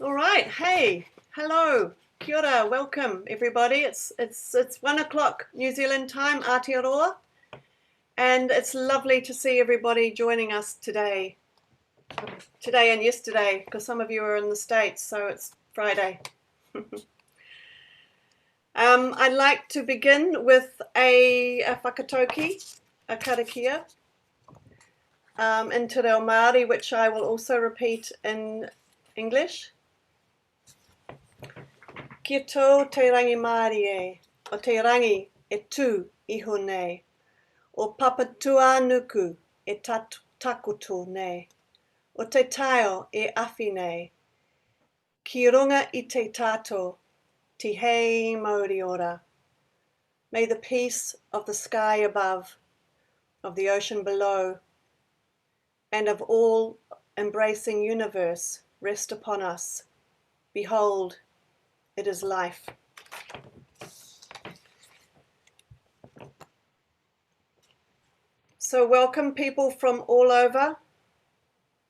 All right. Hey, hello, kia ora, welcome everybody. It's 1 o'clock New Zealand time, Aotearoa, and it's lovely to see everybody joining us today and yesterday, because some of you are in the States, so it's Friday. I'd like to begin with a whakatoki, a karakia, in Te Reo Māori, which I will also repeat in English. Kia tō te rangi Māori e, o te rangi e tū iho nei, o papatua nuku e takoto nei, o te taio e awhi nei, ki runga I te tātou, te hei Māori ora. May the peace of the sky above, of the ocean below, and of all embracing universe rest upon us. Behold, it is life. So welcome people from all over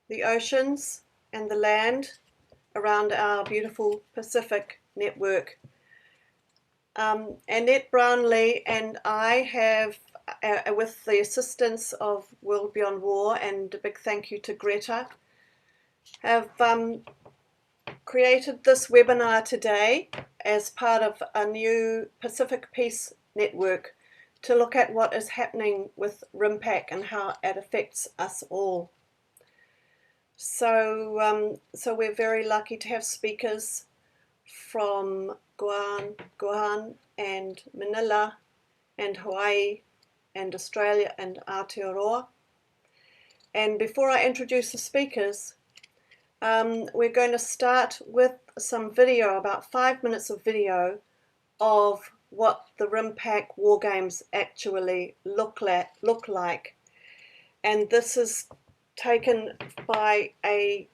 the oceans and the land around our beautiful Pacific network. Annette Brownlee and I have, with the assistance of World Beyond War, and a big thank you to Greta, have created this webinar today as part of a new Pacific Peace Network to look at what is happening with RIMPAC and how it affects us all. So we're very lucky to have speakers from Guam and Manila and Hawaii and Australia and Aotearoa. And before I introduce the speakers, we're going to start with some video, about 5 minutes of video of what the RIMPAC war games actually look like. And this is taken by a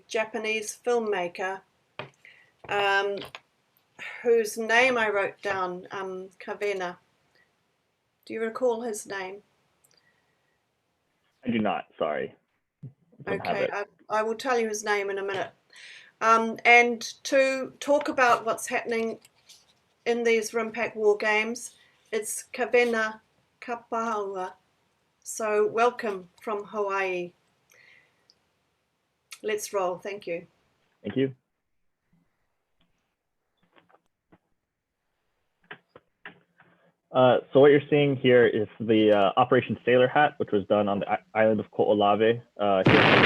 Japanese filmmaker whose name I wrote down, Kawena. Do you recall his name? I do not, sorry. Okay, I will tell you his name in a minute. And to talk about what's happening in these RIMPAC war games, it's Kawena Kapaua. So welcome from Hawaii. Let's roll. Thank you. Thank you. So what you're seeing here is the Operation Sailor Hat, which was done on the island of Ko'olave here in Hawaii.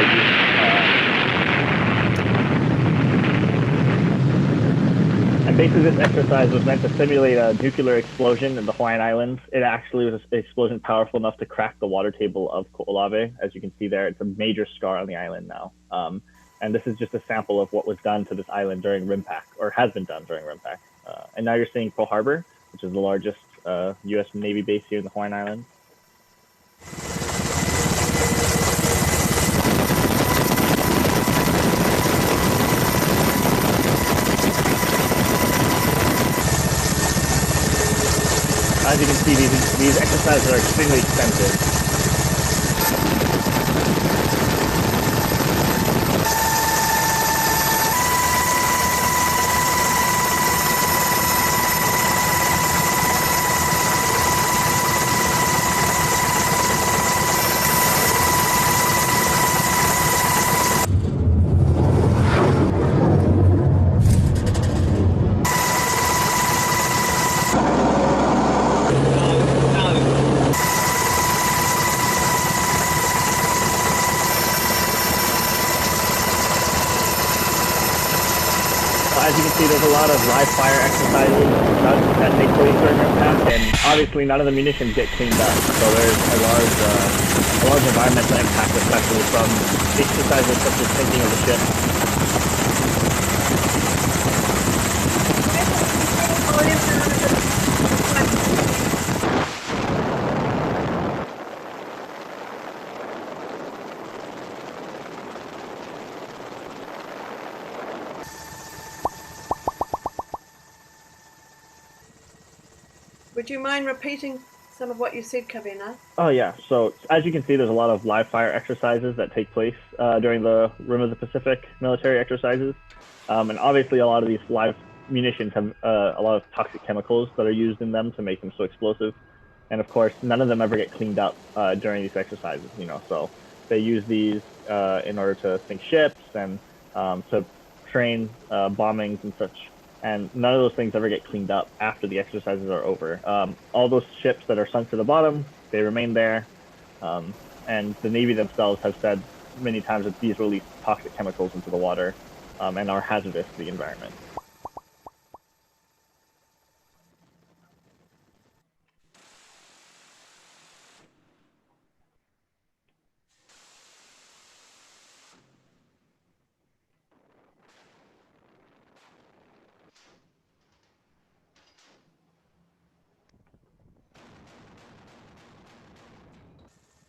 And basically this exercise was meant to simulate a nuclear explosion in the Hawaiian Islands. It actually was an explosion powerful enough to crack the water table of Ko'olave. As you can see there, it's a major scar on the island now. And this is just a sample of what was done to this island during RIMPAC, or has been done during RIMPAC. And now you're seeing Pearl Harbor, which is the largest U.S. Navy base here in the Hawaiian Islands. As you can see, these exercises are extremely expensive. As you can see, there's a lot of live fire exercises that take place during RIMPAC, and obviously none of the munitions get cleaned up. So there's a large environmental impact, especially from exercises such as sinking of the ship. Would you mind repeating some of what you said, Kawena? Oh yeah, so as you can see, there's a lot of live fire exercises that take place during the Rim of the Pacific military exercises. And obviously a lot of these live munitions have a lot of toxic chemicals that are used in them to make them so explosive. And of course, none of them ever get cleaned up during these exercises, so they use these in order to sink ships and to train bombings and such. And none of those things ever get cleaned up after the exercises are over. All those ships that are sunk to the bottom, they remain there. And the Navy themselves have said many times that these release toxic chemicals into the water and are hazardous to the environment.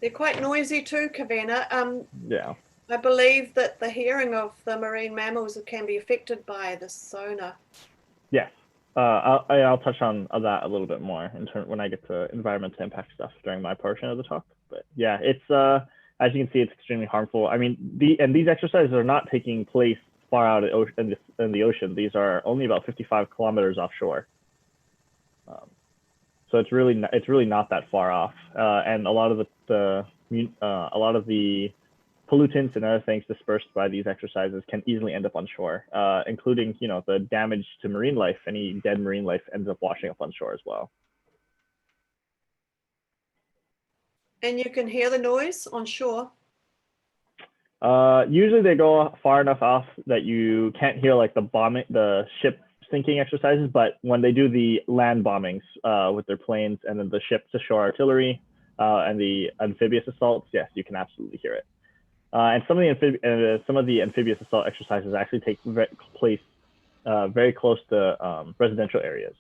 They're quite noisy too, Kawena. Yeah. I believe that the hearing of the marine mammals can be affected by the sonar. Yes. I'll touch on that a little bit more when I get to environmental impact stuff during my portion of the talk. But yeah, it's as you can see, it's extremely harmful. I mean, these exercises are not taking place far out in the ocean. These are only about 55 kilometers offshore. So it's really not that far off, and a lot of the pollutants and other things dispersed by these exercises can easily end up on shore, including the damage to marine life. Any dead marine life ends up washing up on shore as well. And you can hear the noise on shore? Usually they go far enough off that you can't hear like the ship sinking exercises, but when they do the land bombings with their planes and then the ship-to-shore artillery and the amphibious assaults, yes, you can absolutely hear it. And some of the amphibious assault exercises actually take place very close to residential areas.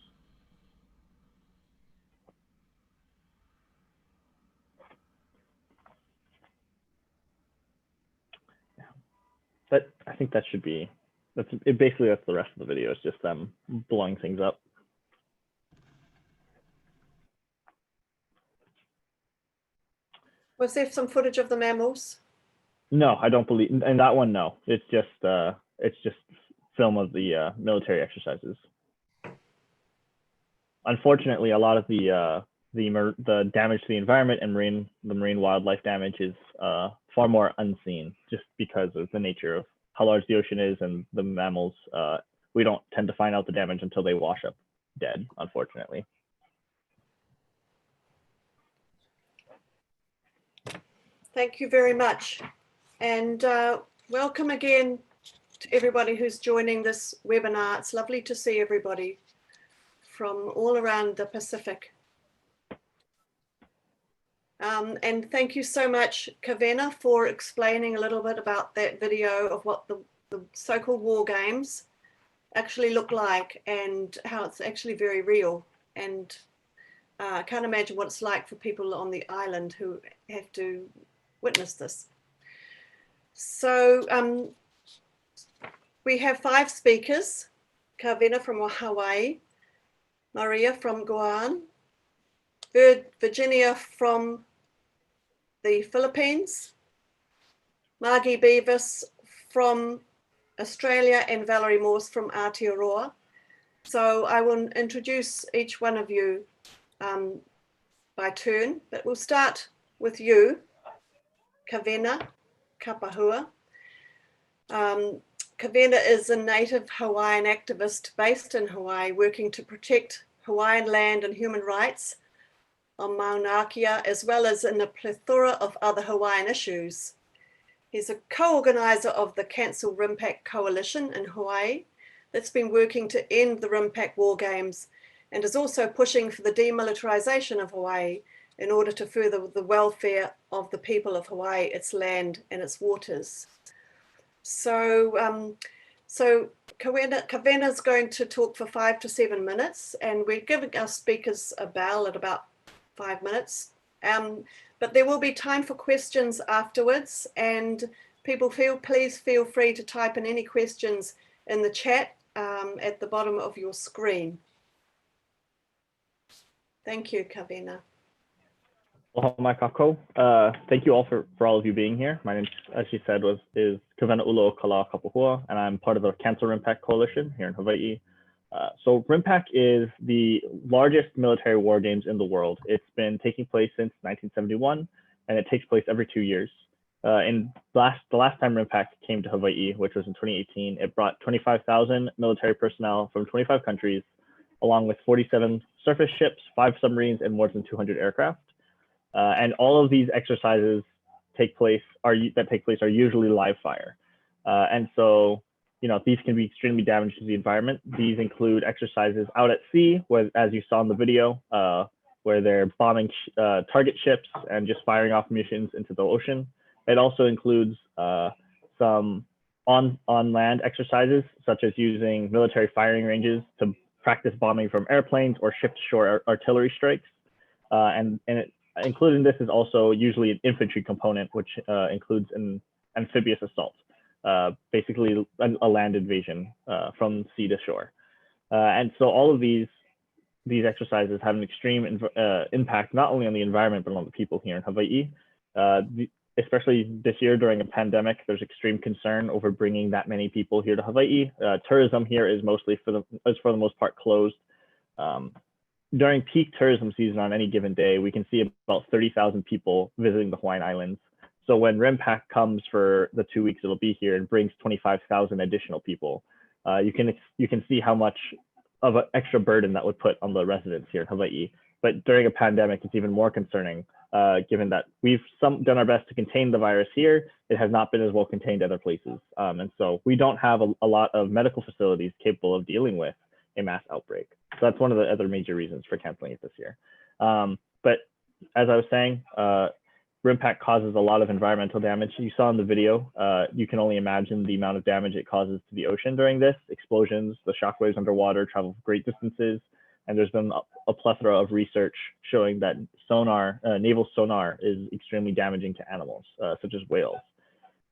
But I think that should be basically that's the rest of the video. It's just them blowing things up. Was there some footage of the mammals? No, I don't believe in that one. No, it's just film of the military exercises. Unfortunately, a lot of the damage to the environment and the marine wildlife damage is far more unseen, just because of the nature of how large the ocean is and the mammals. We don't tend to find out the damage until they wash up dead, unfortunately. Thank you very much. And welcome again to everybody who's joining this webinar. It's lovely to see everybody from all around the Pacific. And thank you so much, Kawena, for explaining a little bit about that video of what the so-called war games actually look like and how it's actually very real. And I can't imagine what it's like for people on the island who have to witness this. So we have 5 speakers: Kawena from Hawaii, Maria from Guam, Virginia from the Philippines, Margie Beavis from Australia, and Valerie Morse from Aotearoa. So I will introduce each one of you by turn, but we'll start with you, Kawena Kapahua. Kawena is a native Hawaiian activist based in Hawaii, working to protect Hawaiian land and human rights on Mauna Kea, as well as in a plethora of other Hawaiian issues. He's a co-organizer of the Cancel RIMPAC Coalition in Hawaii that's been working to end the RIMPAC war games, and is also pushing for the demilitarization of Hawaii in order to further the welfare of the people of Hawaii, its land and its waters. So, Kawena is going to talk for 5 to 7 minutes, and we're giving our speakers a bell at about 5 minutes. But there will be time for questions afterwards, and people please feel free to type in any questions in the chat at the bottom of your screen. Thank you, Kawena. Aloha mai kako. Thank you all for all of you being here. My name, as she said, is Kawena Kala Kapahua, and I'm part of the Cancel RIMPAC Coalition here in Hawaii. So RIMPAC is the largest military war games in the world. It's been taking place since 1971, and it takes place every 2 years. The last time RIMPAC came to Hawaii, which was in 2018, it brought 25,000 military personnel from 25 countries, along with 47 surface ships, 5 submarines, and more than 200 aircraft. And all of these exercises take place are usually live fire. And so, these can be extremely damaging to the environment. These include exercises out at sea, where, as you saw in the video, where they're bombing target ships and just firing off munitions into the ocean. It also includes some on land exercises, such as using military firing ranges to practice bombing from airplanes or ship-to-shore artillery strikes. Included in this is also usually an infantry component, which includes an amphibious assault, basically a land invasion from sea to shore. And so all of these exercises have an extreme impact, not only on the environment, but on the people here in Hawaii. Especially this year during a pandemic, there's extreme concern over bringing that many people here to Hawaii. Tourism here is mostly for the most part closed. During peak tourism season on any given day, we can see about 30,000 people visiting the Hawaiian Islands. So when RIMPAC comes for the 2 weeks it'll be here and brings 25,000 additional people, you can see how much of an extra burden that would put on the residents here in Hawaii. But during a pandemic, it's even more concerning, given that we've done our best to contain the virus here. It has not been as well contained other places. And so we don't have a lot of medical facilities capable of dealing with a mass outbreak. So that's one of the other major reasons for canceling it this year. But as I was saying, RIMPAC causes a lot of environmental damage. You saw in the video, you can only imagine the amount of damage it causes to the ocean during this. Explosions, the shockwaves underwater travel great distances, and there's been a plethora of research showing that naval sonar is extremely damaging to animals, such as whales.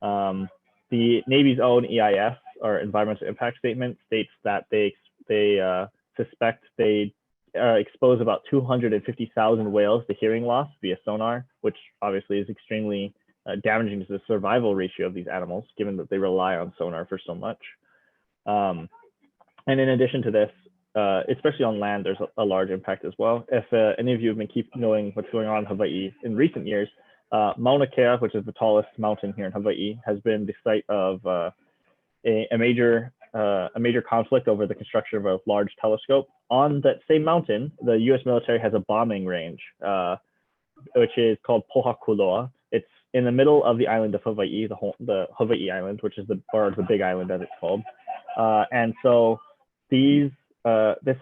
The Navy's own EIS, or Environmental Impact Statement, states that they suspect they expose about 250,000 whales to hearing loss via sonar, which obviously is extremely damaging to the survival ratio of these animals, given that they rely on sonar for so much. And in addition to this, especially on land, there's a large impact as well. If any of you have been knowing what's going on in Hawaii in recent years, Mauna Kea, which is the tallest mountain here in Hawaii, has been the site of a major conflict over the construction of a large telescope. On that same mountain, the U.S. military has a bombing range, which is called Pohakuloa. It's in the middle of the island of Hawaii, the Hawaii Island, which is the Big Island as it's called. And so this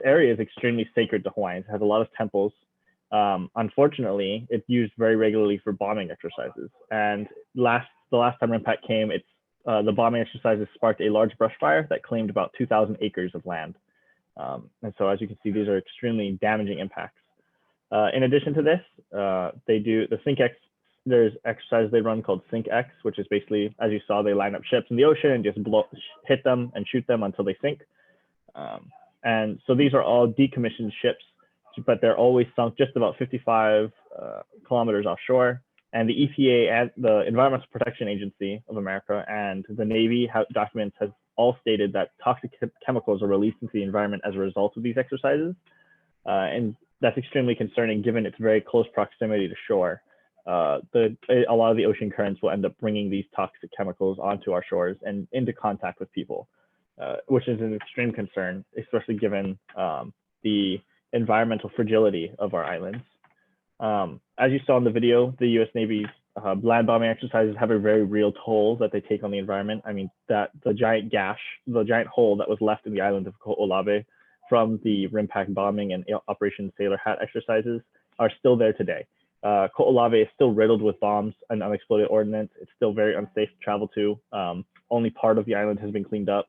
area is extremely sacred to Hawaiians. It has a lot of temples. Unfortunately, it's used very regularly for bombing exercises. And the last time RIMPAC came, the bombing exercises sparked a large brush fire that claimed about 2,000 acres of land. And so, as you can see, these are extremely damaging impacts. In addition to this, they do the Sink X. There's exercises they run called Sink X, which is basically, as you saw, they line up ships in the ocean and just hit them and shoot them until they sink. And so these are all decommissioned ships, but they're always sunk just about 55 kilometers offshore. And the EPA, and the Environmental Protection Agency of America, and the Navy documents has all stated that toxic chemicals are released into the environment as a result of these exercises. And that's extremely concerning given its very close proximity to shore. A lot of the ocean currents will end up bringing these toxic chemicals onto our shores and into contact with people, which is an extreme concern, especially given the environmental fragility of our islands. As you saw in the video, the U.S. Navy's land bombing exercises have a very real toll that they take on the environment. I mean, that the giant hole that was left in the island of Ko'olawe from the RIMPAC bombing and Operation Sailor Hat exercises are still there today. Ko'olawe is still riddled with bombs and unexploded ordnance. It's still very unsafe to travel to. Only part of the island has been cleaned up.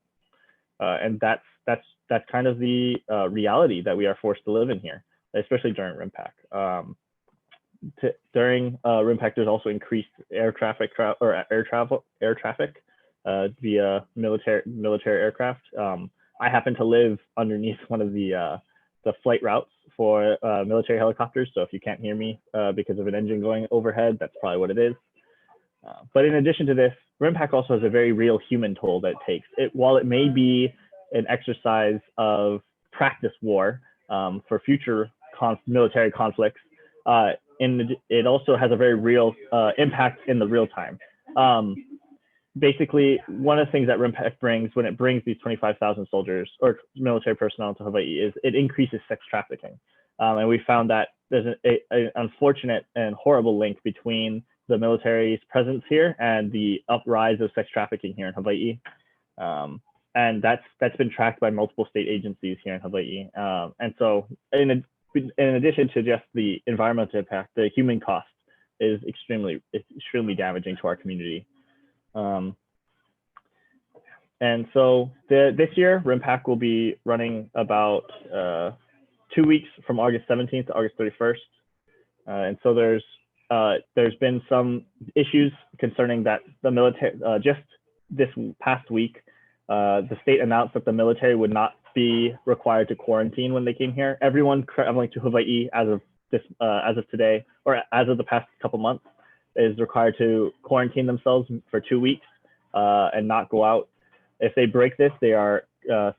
And that's kind of the reality that we are forced to live in here, especially during RIMPAC. During RIMPAC, there's also increased air traffic via military aircraft. I happen to live underneath one of the the flight routes for military helicopters. So if you can't hear me because of an engine going overhead, that's probably what it is. But in addition to this, RIMPAC also has a very real human toll that it takes. While it may be an exercise of practice war for future military conflicts, it also has a very real impact in the real time. Basically, one of the things that RIMPAC brings when it brings these 25,000 soldiers or military personnel to Hawaii is it increases sex trafficking. And we found that there's an unfortunate and horrible link between the military's presence here and the uprise of sex trafficking here in Hawaii. And that's been tracked by multiple state agencies here in Hawaii. And so in addition to just the environmental impact, the human cost is extremely damaging to our community. And so this year, RIMPAC will be running about 2 weeks from August 17th to August 31st. And so there's been some issues concerning that the military, just this past week, the state announced that the military would not be required to quarantine when they came here. Everyone traveling to Hawaii as of today, or as of the past couple months, is required to quarantine themselves for 2 weeks and not go out. If they break this, they are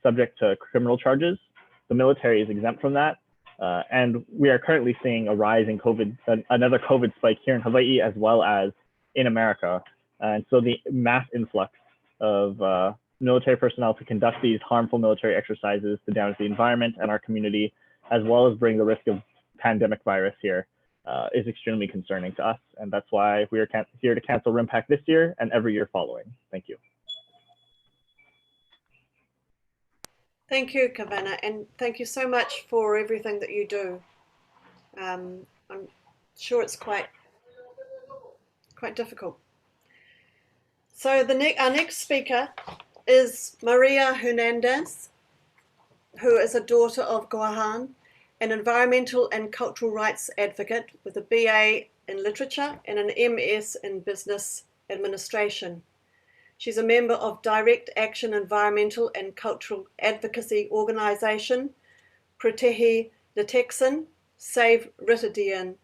subject to criminal charges. The military is exempt from that. And we are currently seeing a rise in another COVID spike here in Hawaii, as well as in America. And so the mass influx of military personnel to conduct these harmful military exercises to damage the environment and our community, as well as bring the risk of pandemic virus here, is extremely concerning to us. And that's why we are here to cancel RIMPAC this year and every year following. Thank you. Thank you, Kawena, and thank you so much for everything that you do. I'm sure it's quite difficult. So our next speaker is Maria Hernandez, who is a daughter of Guam, an environmental and cultural rights advocate with a BA in literature and an MS in business administration. She's a member of Direct Action Environmental and Cultural Advocacy Organization, Protehe Deteksin, Save Ritidian.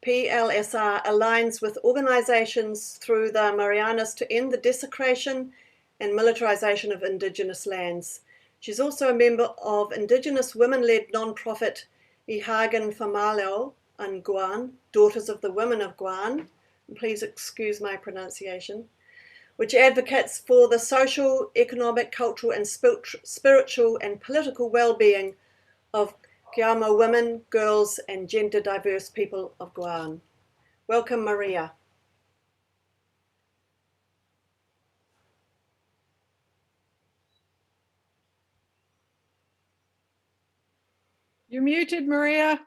PLSR aligns with organizations through the Marianas to end the desecration and militarization of Indigenous lands. She's also a member of Indigenous women-led nonprofit Ihagan Famaleo in Guam, Daughters of the Women of Guam, please excuse my pronunciation, which advocates for the social, economic, cultural, and spiritual and political well-being of Kiama women, girls, and gender diverse people of Guam. Welcome, Maria. You're muted, Maria.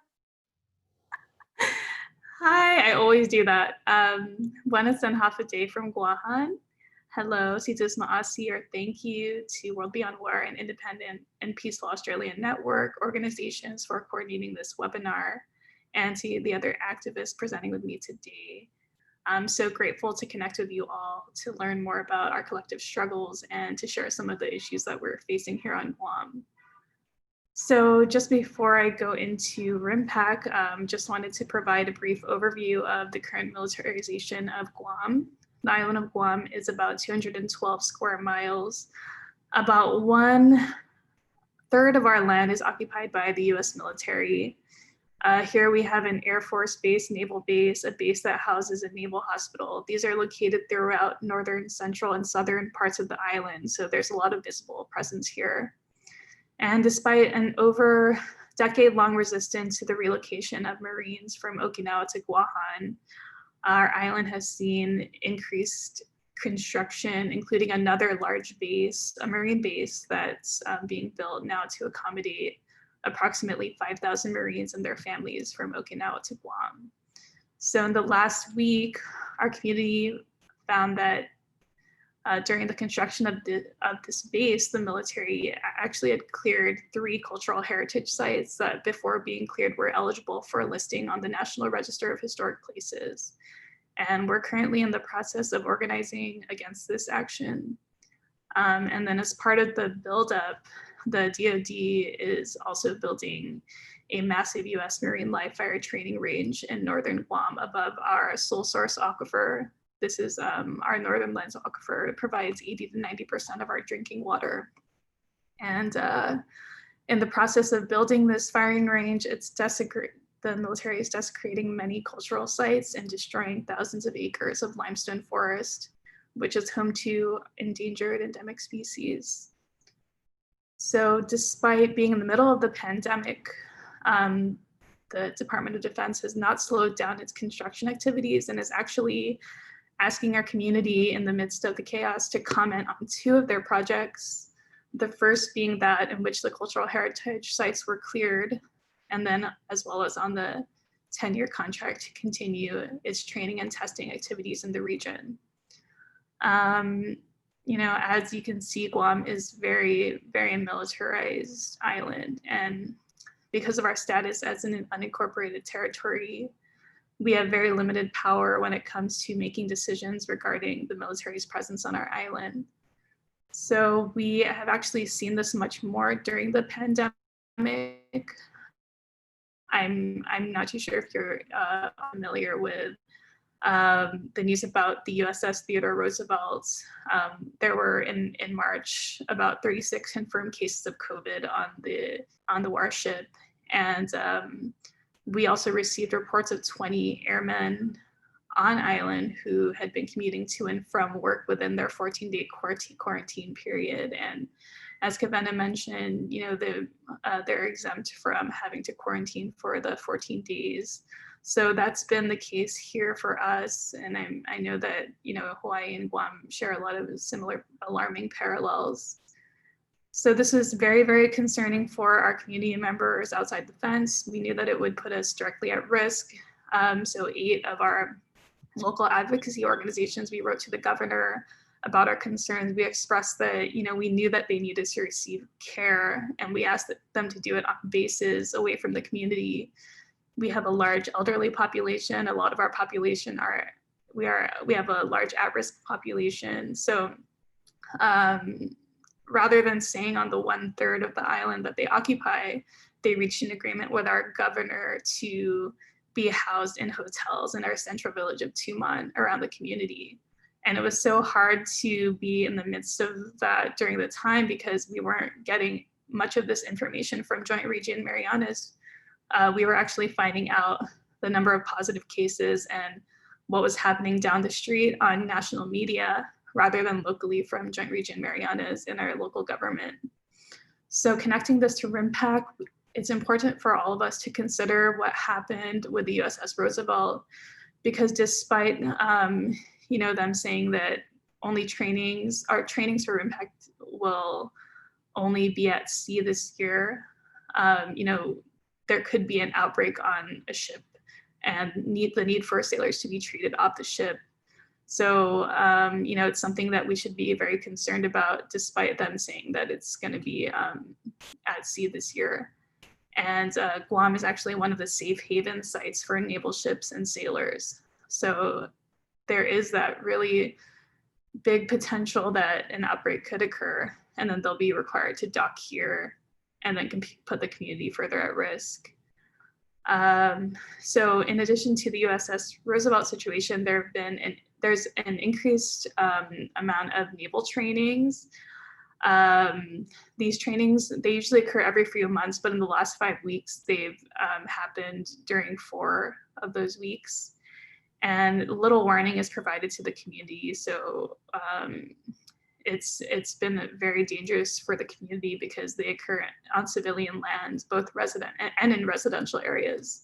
Hi, I always do that. Buenas and half a day from Guam. Hello, Situs Ma'asi, or thank you to World Beyond War and Independent and Peaceful Australian Network organizations for coordinating this webinar, and to the other activists presenting with me today. I'm so grateful to connect with you all, to learn more about our collective struggles, and to share some of the issues that we're facing here on Guam. So just before I go into RIMPAC, just wanted to provide a brief overview of the current militarization of Guam. The island of Guam is about 212 square miles. About 1/3 of our land is occupied by the US military. Here we have an Air Force base, naval base, a base that houses a naval hospital. These are located throughout northern, central, and southern parts of the island, so there's a lot of visible presence here. And despite an over decade-long resistance to the relocation of Marines from Okinawa to Guam, our island has seen increased construction, including another large base, a Marine base that's being built now to accommodate approximately 5,000 Marines and their families from Okinawa to Guam. So in the last week, our community found that during the construction of this base, the military actually had cleared 3 cultural heritage sites that before being cleared were eligible for a listing on the National Register of Historic Places. And we're currently in the process of organizing against this action. And then as part of the buildup, the DoD is also building a massive US marine live fire training range in northern Guam above our sole source aquifer. This is our Northern Lens aquifer. It provides 80 to 90% of our drinking water. And in the process of building this firing range, the military is desecrating many cultural sites and destroying thousands of acres of limestone forest, which is home to endangered endemic species. So despite being in the middle of the pandemic, the Department of Defense has not slowed down its construction activities and is actually asking our community in the midst of the chaos to comment on 2 of their projects. The first being that in which the cultural heritage sites were cleared, and then as well as on the 10-year contract to continue its training and testing activities in the region. You know, as you can see, Guam is very, very militarized island, and because of our status as an unincorporated territory, we have very limited power when it comes to making decisions regarding the military's presence on our island. So we have actually seen this much more during the pandemic. I'm not too sure if you're familiar with the news about the USS Theodore Roosevelt. There were in March about 36 confirmed cases of COVID on the warship, and we also received reports of 20 airmen on island who had been commuting to and from work within their 14-day quarantine period. And as Kawena mentioned, you know, they're exempt from having to quarantine for the 14 days. So that's been the case here for us. And I know that, you know, Hawaii and Guam share a lot of similar alarming parallels. So this is very, very concerning for our community members outside the fence. We knew that it would put us directly at risk. So 8 of our local advocacy organizations, we wrote to the governor about our concerns. We expressed that, you know, we knew that they needed to receive care, and we asked them to do it on bases away from the community. We have a large elderly population. A lot of our population we have a large at-risk population. So rather than staying on the 1/3 of the island that they occupy, they reached an agreement with our governor to be housed in hotels in our central village of Tumon around the community. And it was so hard to be in the midst of that during the time because we weren't getting much of this information from Joint Region Marianas. We were actually finding out the number of positive cases and what was happening down the street on national media rather than locally from Joint Region Marianas in our local government. So connecting this to RIMPAC, it's important for all of us to consider what happened with the USS Roosevelt, because despite you know, them saying that our trainings for RIMPAC will only be at sea this year, you know, there could be an outbreak on a ship and the need for sailors to be treated off the ship. So, you know, it's something that we should be very concerned about, despite them saying that it's going to be at sea this year. And Guam is actually one of the safe haven sites for naval ships and sailors. So there is that really big potential that an outbreak could occur, and then they'll be required to dock here and then put the community further at risk. So in addition to the USS Roosevelt situation, there's an increased amount of naval trainings. These trainings, they usually occur every few months, but in the last 5 weeks, they've happened during 4 of those weeks. And little warning is provided to the community. So it's been very dangerous for the community because they occur on civilian lands, both resident and in residential areas.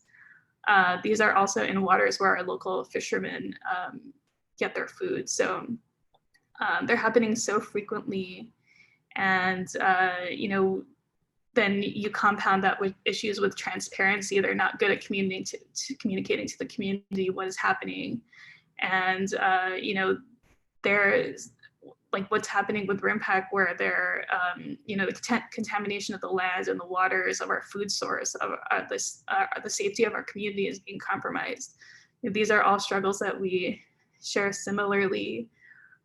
These are also in waters where our local fishermen get their food. So they're happening so frequently. And, you know, then you compound that with issues with transparency. They're not good at communicating to the community what is happening. And, you know, there's like what's happening with RIMPAC, where they're, you know, the contamination of the lands and the waters of our food source, of the safety of our community is being compromised. These are all struggles that we share similarly.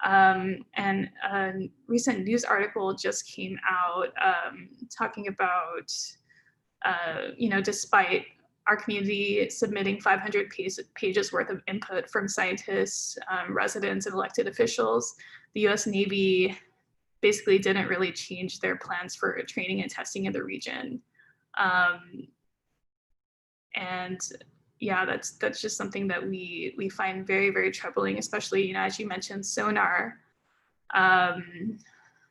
And a recent news article just came out talking about, despite our community submitting 500 pages worth of input from scientists, residents, and elected officials, the US Navy basically didn't really change their plans for training and testing in the region. And yeah, that's just something that we find very, very troubling, especially, as you mentioned, sonar.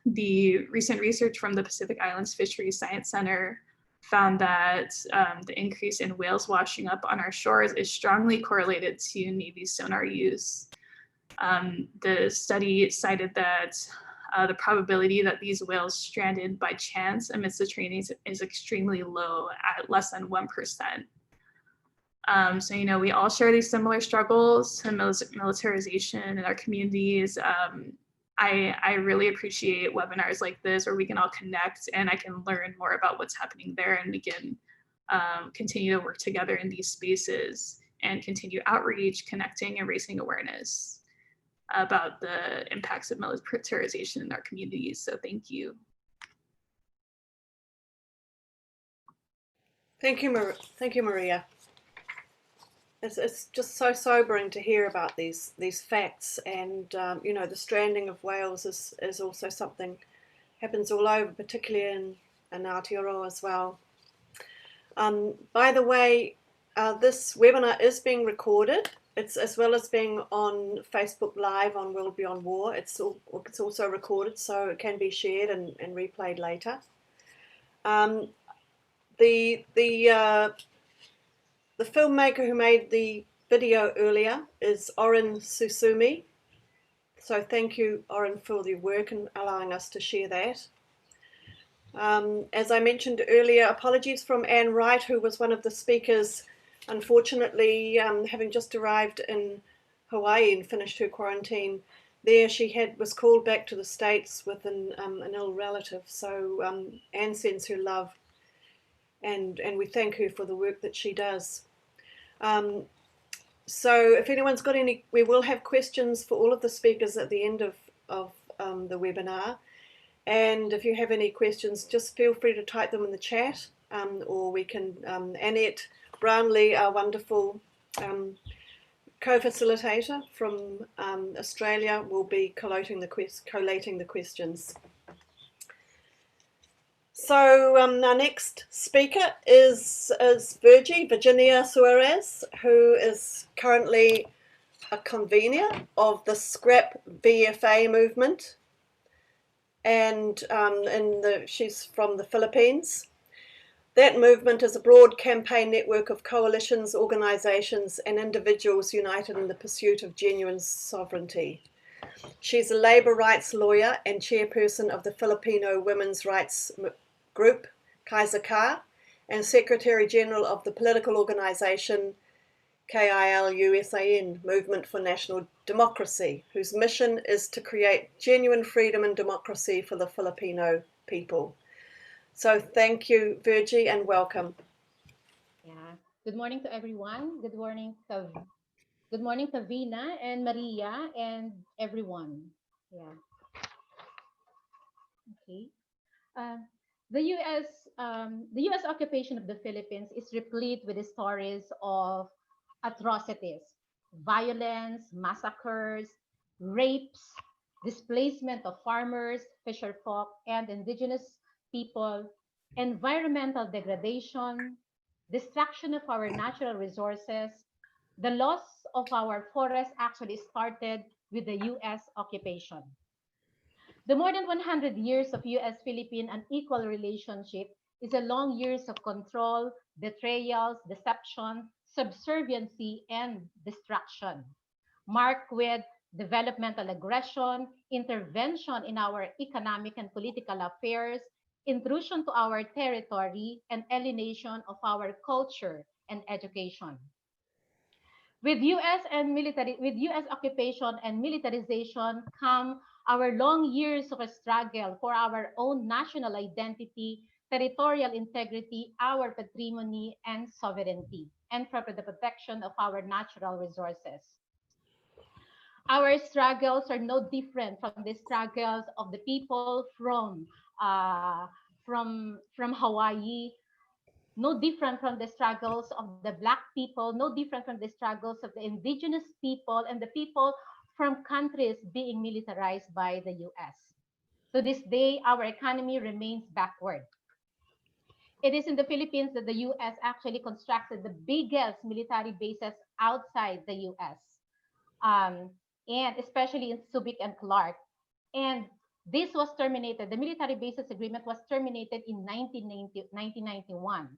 The recent research from the Pacific Islands Fisheries Science Center found that the increase in whales washing up on our shores is strongly correlated to Navy sonar use. The study cited that the probability that these whales stranded by chance amidst the training is extremely low, at less than 1%. So, we all share these similar struggles to militarization in our communities. I really appreciate webinars like this where we can all connect and I can learn more about what's happening there, and we can continue to work together in these spaces and continue outreach, connecting, and raising awareness about the impacts of militarization in our communities. So thank you. Thank you, Maria. It's just so sobering to hear about these facts, and the stranding of whales is also something happens all over, particularly in Aotearoa as well. By the way, this webinar is being recorded. It's as well as being on Facebook Live on World Beyond War. It's also recorded, so it can be shared and replayed later. The filmmaker who made the video earlier is Oren Susumi. So thank you, Oren, for the work and allowing us to share that. As I mentioned earlier, apologies from Anne Wright, who was one of the speakers. Unfortunately, having just arrived in Hawaii and finished her quarantine there, she was called back to the States with an ill relative. So Anne sends her love, and we thank her for the work that she does. So if anyone's got any, we will have questions for all of the speakers at the end of the webinar. And if you have any questions, just feel free to type them in the chat, or we can, Annette Brownlee, our wonderful co-facilitator from Australia, will be collating the questions. So our next speaker is Virginia Suarez, who is currently a convener of the Scrap VFA movement, and she's from the Philippines. That movement is a broad campaign network of coalitions, organizations, and individuals united in the pursuit of genuine sovereignty. She's a labor rights lawyer and chairperson of the Filipino Women's Rights Group, Kaiser Ka, and Secretary General of the political organization KILUSAN, Movement for National Democracy, whose mission is to create genuine freedom and democracy for the Filipino people. So thank you, Virgie, and welcome. Yeah. Good morning to everyone. Good morning, Kawena and Maria and everyone. Yeah. Okay. The U.S. occupation of the Philippines is replete with the stories of atrocities, violence, massacres, rapes, displacement of farmers, fisherfolk, and indigenous people, environmental degradation, destruction of our natural resources. The loss of our forests actually started with the U.S. occupation. The more than 100 years of U.S.-Philippine unequal relationship is a long years of control, betrayals, deception, subserviency, and destruction, marked with developmental aggression, intervention in our economic and political affairs, intrusion to our territory, and alienation of our culture and education. With U.S. occupation and militarization come our long years of a struggle for our own national identity, territorial integrity, our patrimony and sovereignty, and for the protection of our natural resources. Our struggles are no different from the struggles of the people from Hawaii, no different from the struggles of the Black people, no different from the struggles of the indigenous people and the people from countries being militarized by the US. To this day, our economy remains backward. It is in the Philippines that the US actually constructed the biggest military bases outside the US, um, and especially in Subic and Clark. And this was terminated. The military bases agreement was terminated in 1991.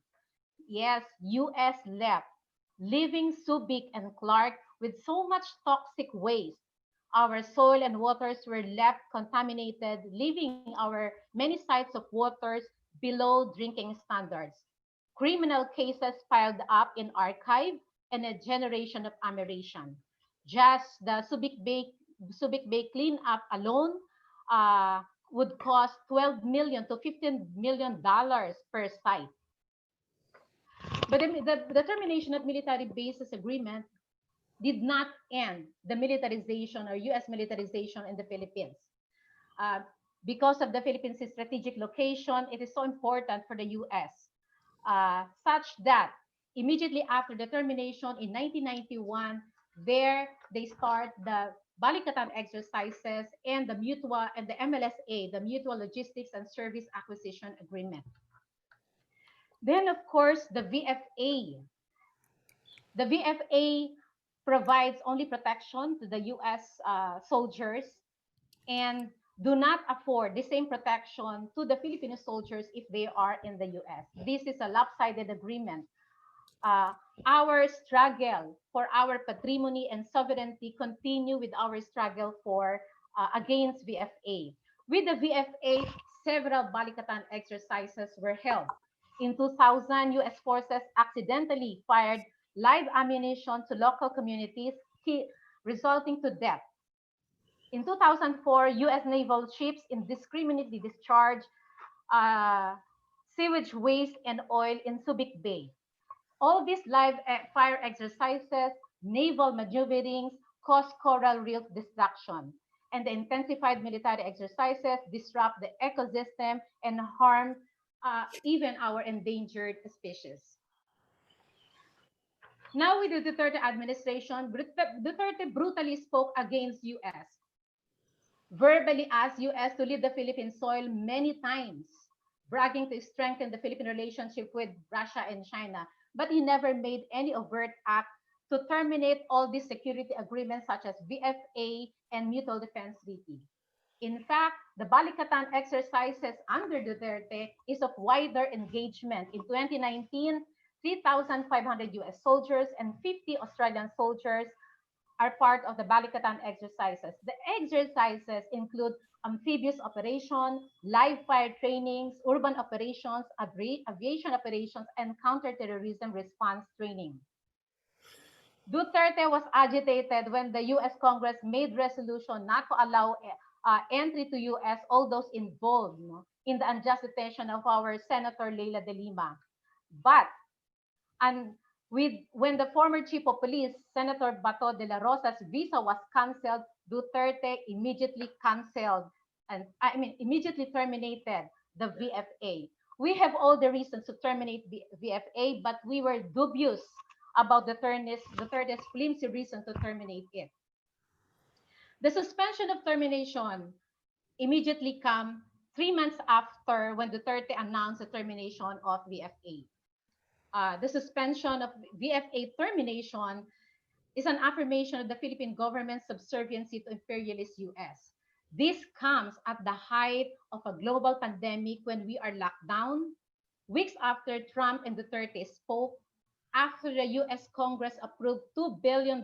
Yes, US left, leaving Subic and Clark with so much toxic waste. Our soil and waters were left contaminated, leaving our many sites of waters below drinking standards. Criminal cases piled up in archive and a generation of admiration. Just the Subic Bay cleanup alone uh, would cost 12 million to 15 million dollars per site. But the termination of military bases agreement did not end the militarization or U.S. militarization in the Philippines. Uh, because of the Philippines' strategic location, it is so important for the U.S. Such that immediately after the termination in 1991, there they start the Balikatan exercises and the MLSA, the Mutual Logistics and Service Acquisition Agreement. Then, of course, the VFA. The VFA provides only protection to the US soldiers and do not afford the same protection to the Filipino soldiers if they are in the US. This is a lopsided agreement. Our struggle for our patrimony and sovereignty continue with our struggle for against VFA. With the VFA, several Balikatan exercises were held. In 2000, US forces accidentally fired live ammunition to local communities, resulting to death. In 2004, US naval ships indiscriminately discharged sewage waste and oil in Subic Bay. All these live fire exercises, naval maneuverings, cause coral reef destruction, and the intensified military exercises disrupt the ecosystem and harm even our endangered species. Now with the Duterte administration, Duterte brutally spoke against US, verbally asked US to leave the Philippine soil many times, bragging to strengthen the Philippine relationship with Russia and China, but he never made any overt act to terminate all these security agreements such as VFA and Mutual Defense Treaty. In fact, the Balikatan exercises under Duterte is of wider engagement. In 2019, 3,500 US soldiers and 50 Australian soldiers are part of the Balikatan exercises. The exercises include amphibious operation, live fire trainings, urban operations, aviation operations, and counterterrorism response training. Duterte was agitated when the US Congress made resolution not to allow entry to US all those involved in the unjust detention of our Senator Leila de Lima. But when the former chief of police, Senator Bato de la Rosa's visa was canceled, Duterte immediately immediately terminated the VFA. We have all the reasons to terminate the VFA, but we were dubious about Duterte's flimsy reason to terminate it. The suspension of termination immediately came 3 months after when Duterte announced the termination of VFA. The suspension of VFA termination is an affirmation of the Philippine government's subserviency to imperialist US. This comes at the height of a global pandemic when we are locked down, weeks after Trump and Duterte spoke, after the US Congress approved $2 billion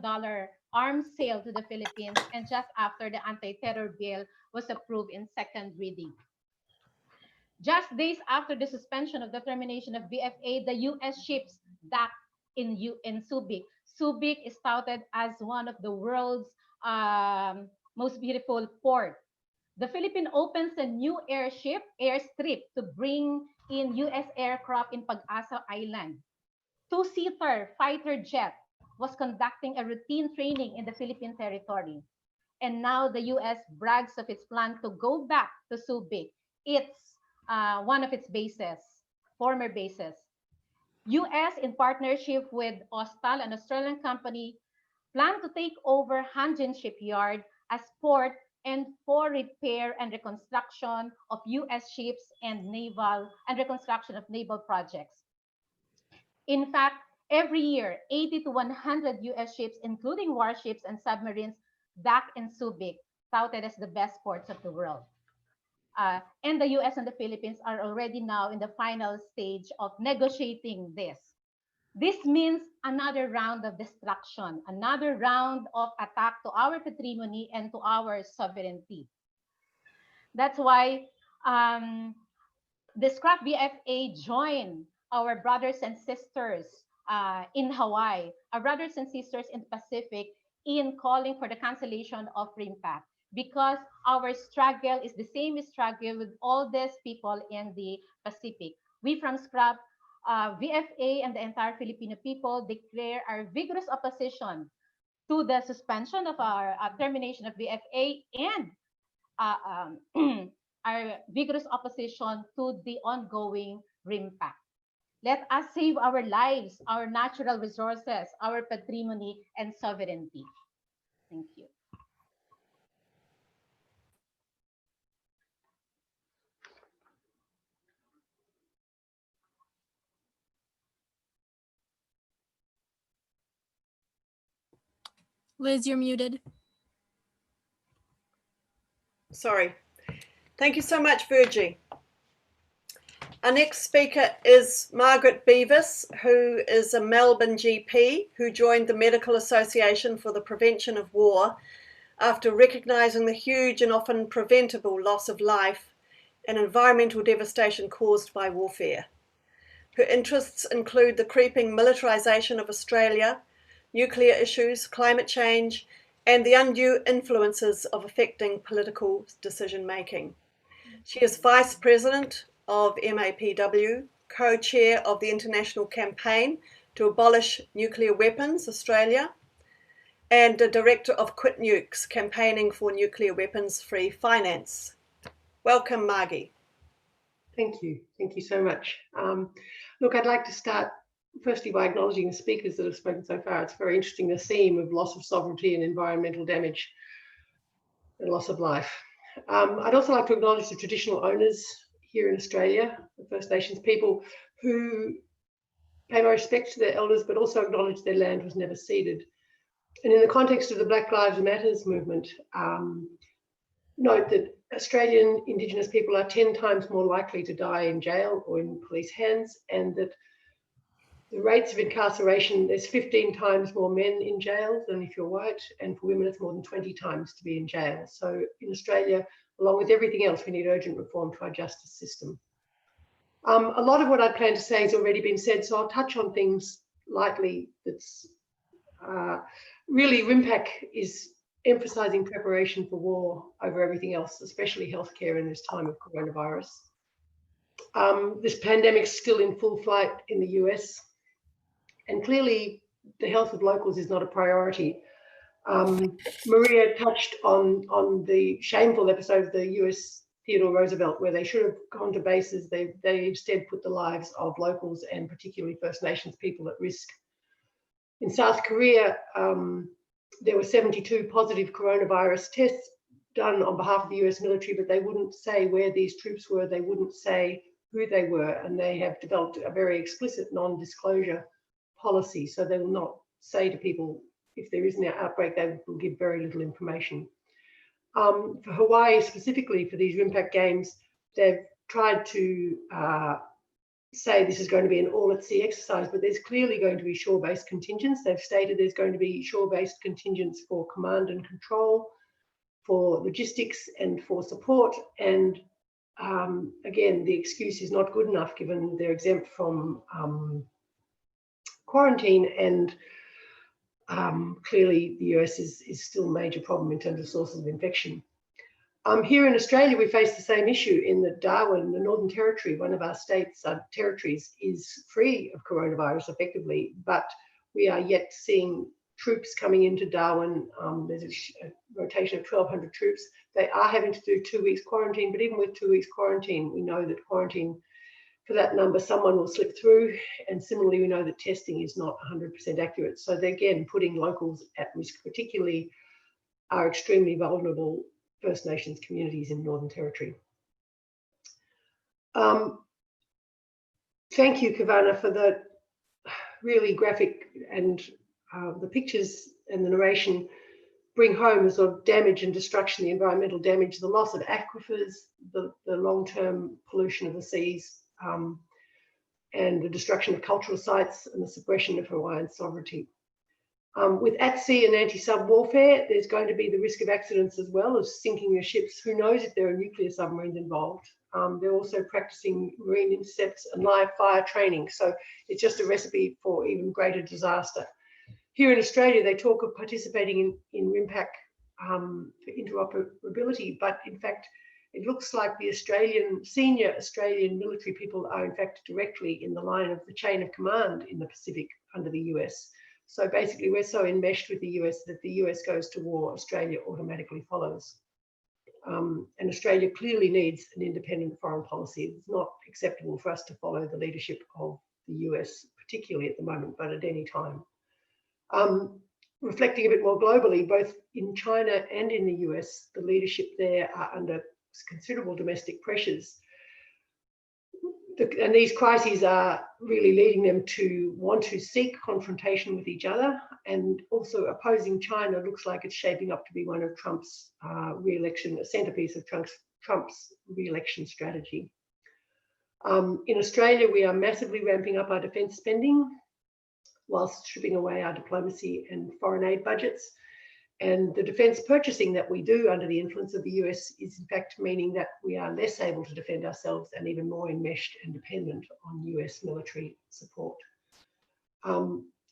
arms sale to the Philippines, and just after the anti-terror bill was approved in second reading. Just days after the suspension of the termination of VFA, the US ships docked in Subic. Subic is touted as one of the world's most beautiful port. The Philippines opens a new airstrip to bring in US aircraft in Pag-asa Island. Two-seater fighter jet was conducting a routine training in the Philippine territory. And now the US brags of its plan to go back to Subic, its one of its bases, former bases. US, in partnership with Austal, an Australian company, plan to take over Hanjin Shipyard as port and for repair and reconstruction of US ships and reconstruction of naval projects. In fact, every year, 80 to 100 US ships, including warships and submarines, dock in Subic, touted as the best ports of the world. And the US and the Philippines are already now in the final stage of negotiating this. This means another round of destruction, another round of attack to our patrimony and to our sovereignty. That's why the Scrap BFA joined our brothers and sisters in Hawaii, our brothers and sisters in the Pacific, in calling for the cancellation of RIMPAC, because our struggle is the same struggle with all these people in the Pacific. We from Scrap VFA and the entire Filipino people declare our vigorous opposition to the suspension of our termination of VFA and our vigorous opposition to the ongoing RIMPAC. Let us save our lives, our natural resources, our patrimony, and sovereignty. Thank you. Liz, you're muted. Sorry. Thank you so much, Virgie. Our next speaker is Margie Beavis, who is a Melbourne GP who joined the Medical Association for the Prevention of War after recognising the huge and often preventable loss of life and environmental devastation caused by warfare. Her interests include the creeping militarisation of Australia, nuclear issues, climate change, and the undue influences of affecting political decision-making. She is Vice President of MAPW, co-chair of the International Campaign to Abolish Nuclear Weapons Australia, and a director of Quit Nukes, campaigning for nuclear weapons-free finance. Welcome, Margie. Thank you. Thank you so much. Look, I'd like to start firstly by acknowledging the speakers that have spoken so far. It's very interesting, the theme of loss of sovereignty and environmental damage and loss of life. I'd also like to acknowledge the traditional owners here in Australia, the First Nations people, who pay my respect to their elders, but also acknowledge their land was never ceded. And in the context of the Black Lives Matters movement, note that Australian Indigenous people are 10 times more likely to die in jail or in police hands, and that the rates of incarceration, there's 15 times more men in jail than if you're white, and for women it's more than 20 times to be in jail. So in Australia, along with everything else, we need urgent reform to our justice system. A lot of what I plan to say has already been said, so I'll touch on things lightly. That's really, RIMPAC is emphasising preparation for war over everything else, especially healthcare in this time of coronavirus. This pandemic's still in full flight in the US, and clearly the health of locals is not a priority. Maria touched on the shameful episode of the US Theodore Roosevelt, where they should have gone to bases. They instead put the lives of locals and particularly First Nations people at risk. In South Korea, there were 72 positive coronavirus tests done on behalf of the US military, but they wouldn't say where these troops were. They wouldn't say who they were, and they have developed a very explicit non-disclosure policy. So they will not say to people, if there is an outbreak, they will give very little information. For Hawaii specifically, for these RIMPAC games, they've tried to say this is going to be an all-at-sea exercise, but there's clearly going to be shore-based contingents. They've stated there's going to be shore-based contingents for command and control, for logistics and for support. And again, the excuse is not good enough given they're exempt from quarantine, and clearly the US is still a major problem in terms of sources of infection. Here in Australia, we face the same issue in that Darwin, the Northern Territory, one of our states, territories, is free of coronavirus effectively, but we are yet seeing troops coming into Darwin. There's a rotation of 1,200 troops. They are having to do 2 weeks quarantine, but even with 2 weeks quarantine, we know that quarantine for that number, someone will slip through. And similarly, we know that testing is not 100% accurate. So they're again putting locals at risk, particularly our extremely vulnerable First Nations communities in Northern Territory. Thank you, Kawena, for the really graphic and the pictures and the narration bring home the sort of damage and destruction, the environmental damage, the loss of aquifers, the long-term pollution of the seas, and the destruction of cultural sites and the suppression of Hawaiian sovereignty. With at-sea and anti-sub warfare, there's going to be the risk of accidents as well as sinking your ships. Who knows if there are nuclear submarines involved? They're also practicing marine intercepts and live fire training. So it's just a recipe for even greater disaster. Here in Australia, they talk of participating in RIMPAC for interoperability, but in fact, it looks like the senior Australian military people are in fact directly in the line of the chain of command in the Pacific under the US. So basically, we're so enmeshed with the US that the US goes to war, Australia automatically follows. And Australia clearly needs an independent foreign policy. It's not acceptable for us to follow the leadership of the US, particularly at the moment, but at any time. Reflecting a bit more globally, both in China and in the US, the leadership there are under considerable domestic pressures. And these crises are really leading them to want to seek confrontation with each other, and also opposing China looks like it's shaping up to be one of Trump's re-election, a centerpiece of Trump's re-election strategy. In Australia, we are massively ramping up our defence spending whilst stripping away our diplomacy and foreign aid budgets. And the defence purchasing that we do under the influence of the US is in fact meaning that we are less able to defend ourselves and even more enmeshed and dependent on US military support.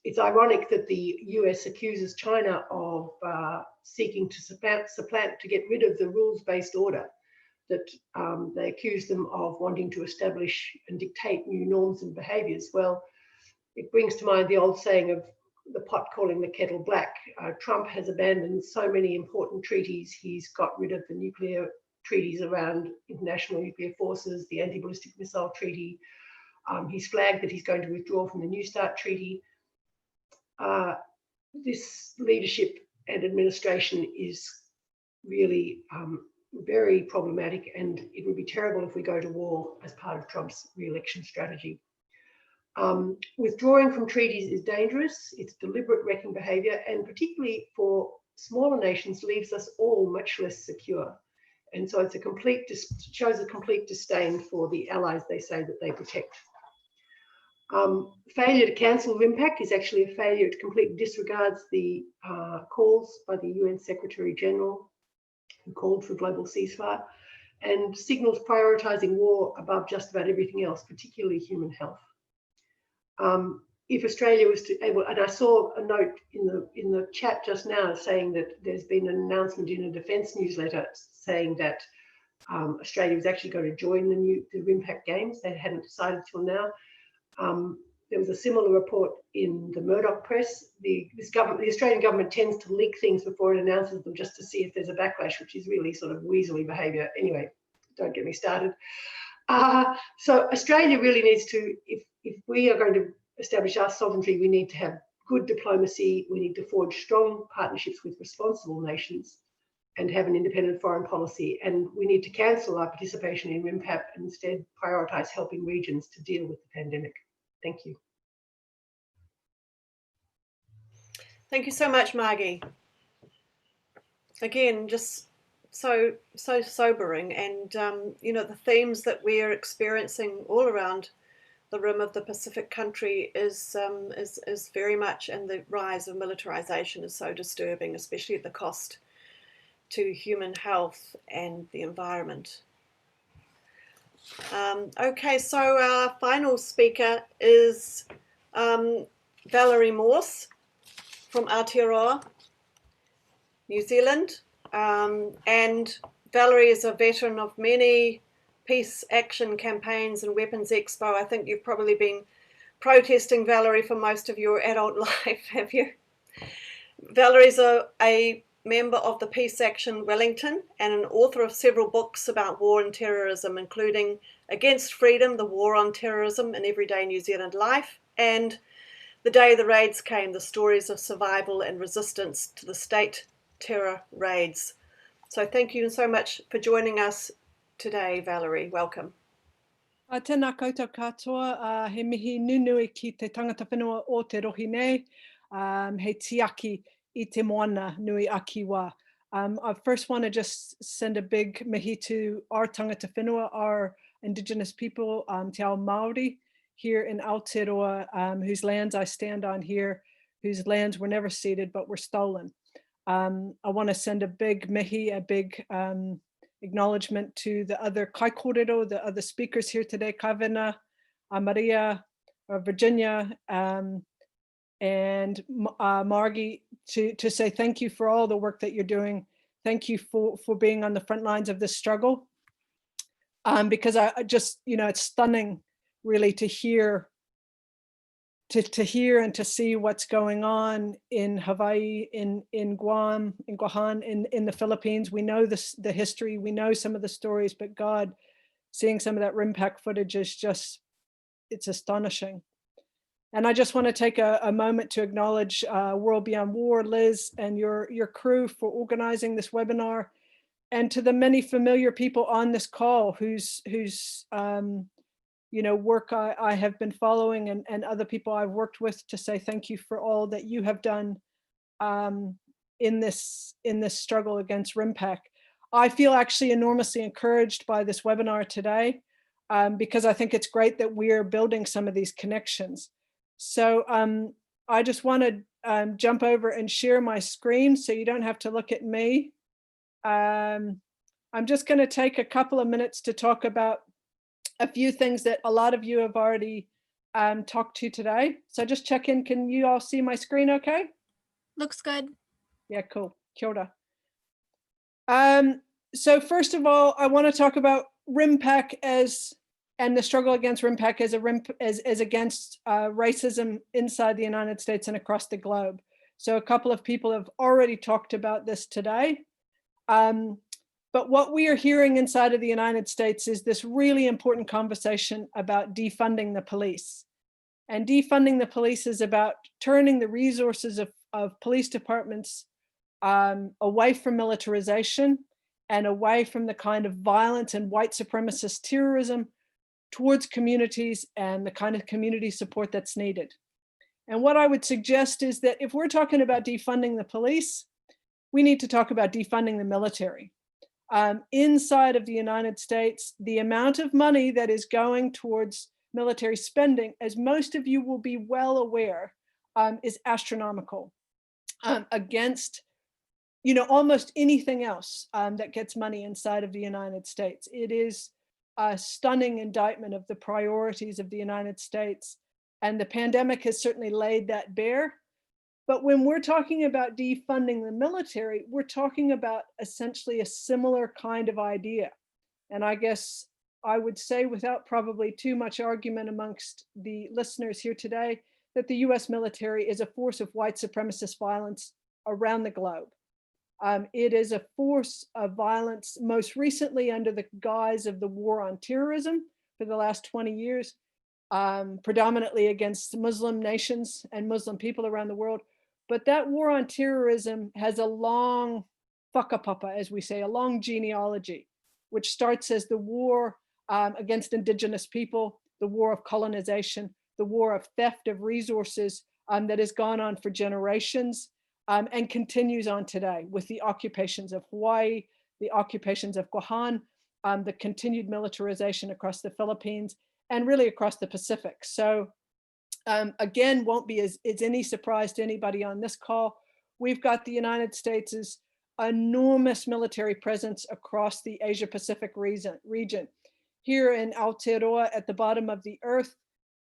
It's ironic that the US accuses China of seeking to supplant to get rid of the rules-based order, that they accuse them of wanting to establish and dictate new norms and behaviours. Well, it brings to mind the old saying of the pot calling the kettle black. Trump has abandoned so many important treaties. He's got rid of the nuclear treaties around international nuclear forces, the anti-ballistic missile treaty. He's flagged that he's going to withdraw from the New START treaty. This leadership and administration is really very problematic, and it would be terrible if we go to war as part of Trump's re-election strategy. Withdrawing from treaties is dangerous. It's deliberate wrecking behaviour, and particularly for smaller nations, leaves us all much less secure. And so it's shows a complete disdain for the allies they say that they protect. Failure to cancel RIMPAC is actually a failure. It completely disregards the calls by the UN Secretary General, who called for global ceasefire, and signals prioritising war above just about everything else, particularly human health. If Australia was to able, and I saw a note in the chat just now saying that there's been an announcement in a defence newsletter saying that Australia was actually going to join the RIMPAC games. They hadn't decided till now. There was a similar report in the Murdoch press. The Australian government tends to leak things before it announces them just to see if there's a backlash, which is really sort of weaselly behaviour. Anyway, don't get me started. So Australia really needs to, if we are going to establish our sovereignty, we need to have good diplomacy. We need to forge strong partnerships with responsible nations and have an independent foreign policy. And we need to cancel our participation in RIMPAC and instead prioritise helping regions to deal with the pandemic. Thank you. Thank you so much, Margie. Again, just so sobering, and you know, the themes that we are experiencing all around the rim of the Pacific country is very much, and the rise of militarization is so disturbing, especially at the cost to human health and the environment. Okay, so our final speaker is Valerie Morse from Aotearoa, New Zealand. And Valerie is a veteran of many peace action campaigns and Weapons Expo. I think you've probably been protesting, Valerie, for most of your adult life, have you? Valerie's a member of the Peace Action Wellington and an author of several books about war and terrorism, including Against Freedom, The War on Terrorism in Everyday New Zealand Life, and The Day the Raids Came, The Stories of Survival and Resistance to the State Terror Raids. So thank you so much for joining us today, Valerie. Welcome. Tēnā koutou katoa, he mihi nunui ki te tangata whenua o te rohi nei, he tiaki I te moana nui aki wā. I first want to just send a big mihi to our tangata whenua, our Indigenous people, te ao Māori here in Aotearoa, whose lands I stand on here, whose lands were never ceded but were stolen. I want to send a big mihi, a big acknowledgement to the other kai kōrero, the other speakers here today, Kawena, Maria, Virginia, and Margie, to say thank you for all the work that you're doing. Thank you for being on the front lines of this struggle. Because I just, it's stunning really to hear and to see what's going on in Hawaii, in Guam, in Guam, in the Philippines. We know the history, we know some of the stories, but God, seeing some of that RIMPAC footage is just, it's astonishing. And I just want to take a moment to acknowledge World Beyond War, Liz, and your crew for organizing this webinar, and to the many familiar people on this call whose work I have been following, and other people I've worked with, to say thank you for all that you have done in this struggle against RIMPAC. I feel actually enormously encouraged by this webinar today, because I think it's great that we're building some of these connections. So I just want to jump over and share my screen so you don't have to look at me. I'm just going to take a couple of minutes to talk about a few things that a lot of you have already talked to today. So just check in. Can you all see my screen okay? Looks good. Yeah, cool. Kia ora. So first of all, I want to talk about RIMPAC and the struggle against RIMPAC as against racism inside the United States and across the globe. So a couple of people have already talked about this today. But what we are hearing inside of the United States is this really important conversation about defunding the police. And defunding the police is about turning the resources of police departments away from militarization and away from the kind of violence and white supremacist terrorism towards communities and the kind of community support that's needed. And what I would suggest is that if we're talking about defunding the police, we need to talk about defunding the military. Inside of the United States, the amount of money that is going towards military spending, as most of you will be well aware, is astronomical against almost anything else that gets money inside of the United States. It is a stunning indictment of the priorities of the United States, and the pandemic has certainly laid that bare. But when we're talking about defunding the military, we're talking about essentially a similar kind of idea. And I guess I would say, without probably too much argument amongst the listeners here today, that the US military is a force of white supremacist violence around the globe. It is a force of violence, most recently under the guise of the war on terrorism for the last 20 years, predominantly against Muslim nations and Muslim people around the world. But that war on terrorism has a long whakapapa, as we say, a long genealogy, which starts as the war against indigenous people, the war of colonization, the war of theft of resources that has gone on for generations and continues on today with the occupations of Hawaii, the occupations of Guam, the continued militarization across the Philippines, and really across the Pacific. So again, won't be as any surprise to anybody on this call. We've got the United States' enormous military presence across the Asia Pacific region. Here in Aotearoa at the bottom of the earth,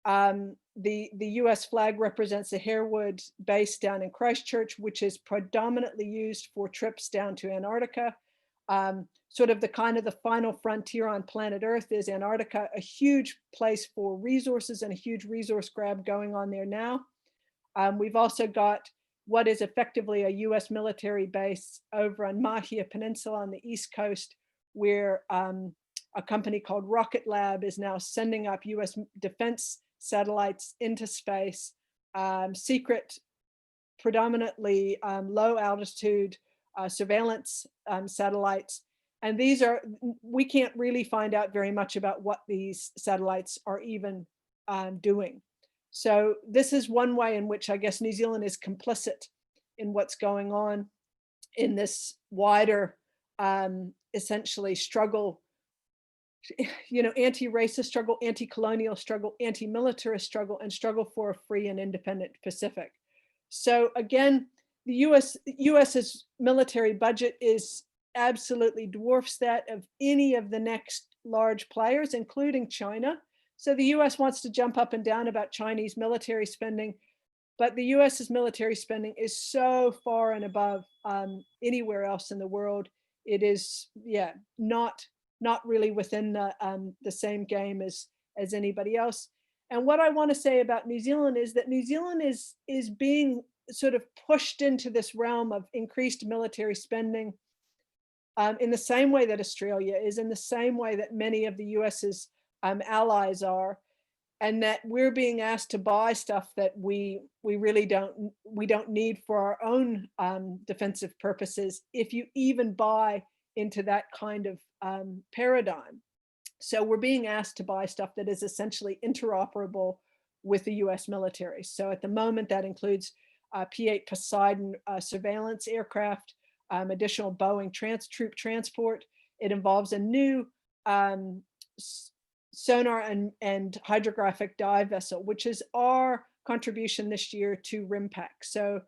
the US flag represents the Harewood base down in Christchurch, which is predominantly used for trips down to Antarctica. Sort of the final frontier on planet Earth is Antarctica, a huge place for resources and a huge resource grab going on there now. We've also got what is effectively a US military base over on Mahia Peninsula on the East Coast, where a company called Rocket Lab is now sending up US defense satellites into space, secret, predominantly low altitude surveillance satellites. And these are, we can't really find out very much about what these satellites are even doing. So this is one way in which I guess New Zealand is complicit in what's going on in this wider, essentially struggle, anti-racist struggle, anti-colonial struggle, anti-militarist struggle, and struggle for a free and independent Pacific. So again, the US's military budget is absolutely dwarfs that of any of the next large players, including China. So the US wants to jump up and down about Chinese military spending, but the US's military spending is so far and above anywhere else in the world. It is, not really within the same game as anybody else. And what I want to say about New Zealand is that New Zealand is being sort of pushed into this realm of increased military spending in the same way that Australia is, in the same way that many of the US's allies are, and that we're being asked to buy stuff that we really don't need for our own defensive purposes, if you even buy into that kind of paradigm. So we're being asked to buy stuff that is essentially interoperable with the US military. So at the moment, that includes P-8 Poseidon surveillance aircraft, additional Boeing troop transport. It involves a new sonar and hydrographic dive vessel, which is our contribution this year to RIMPAC. So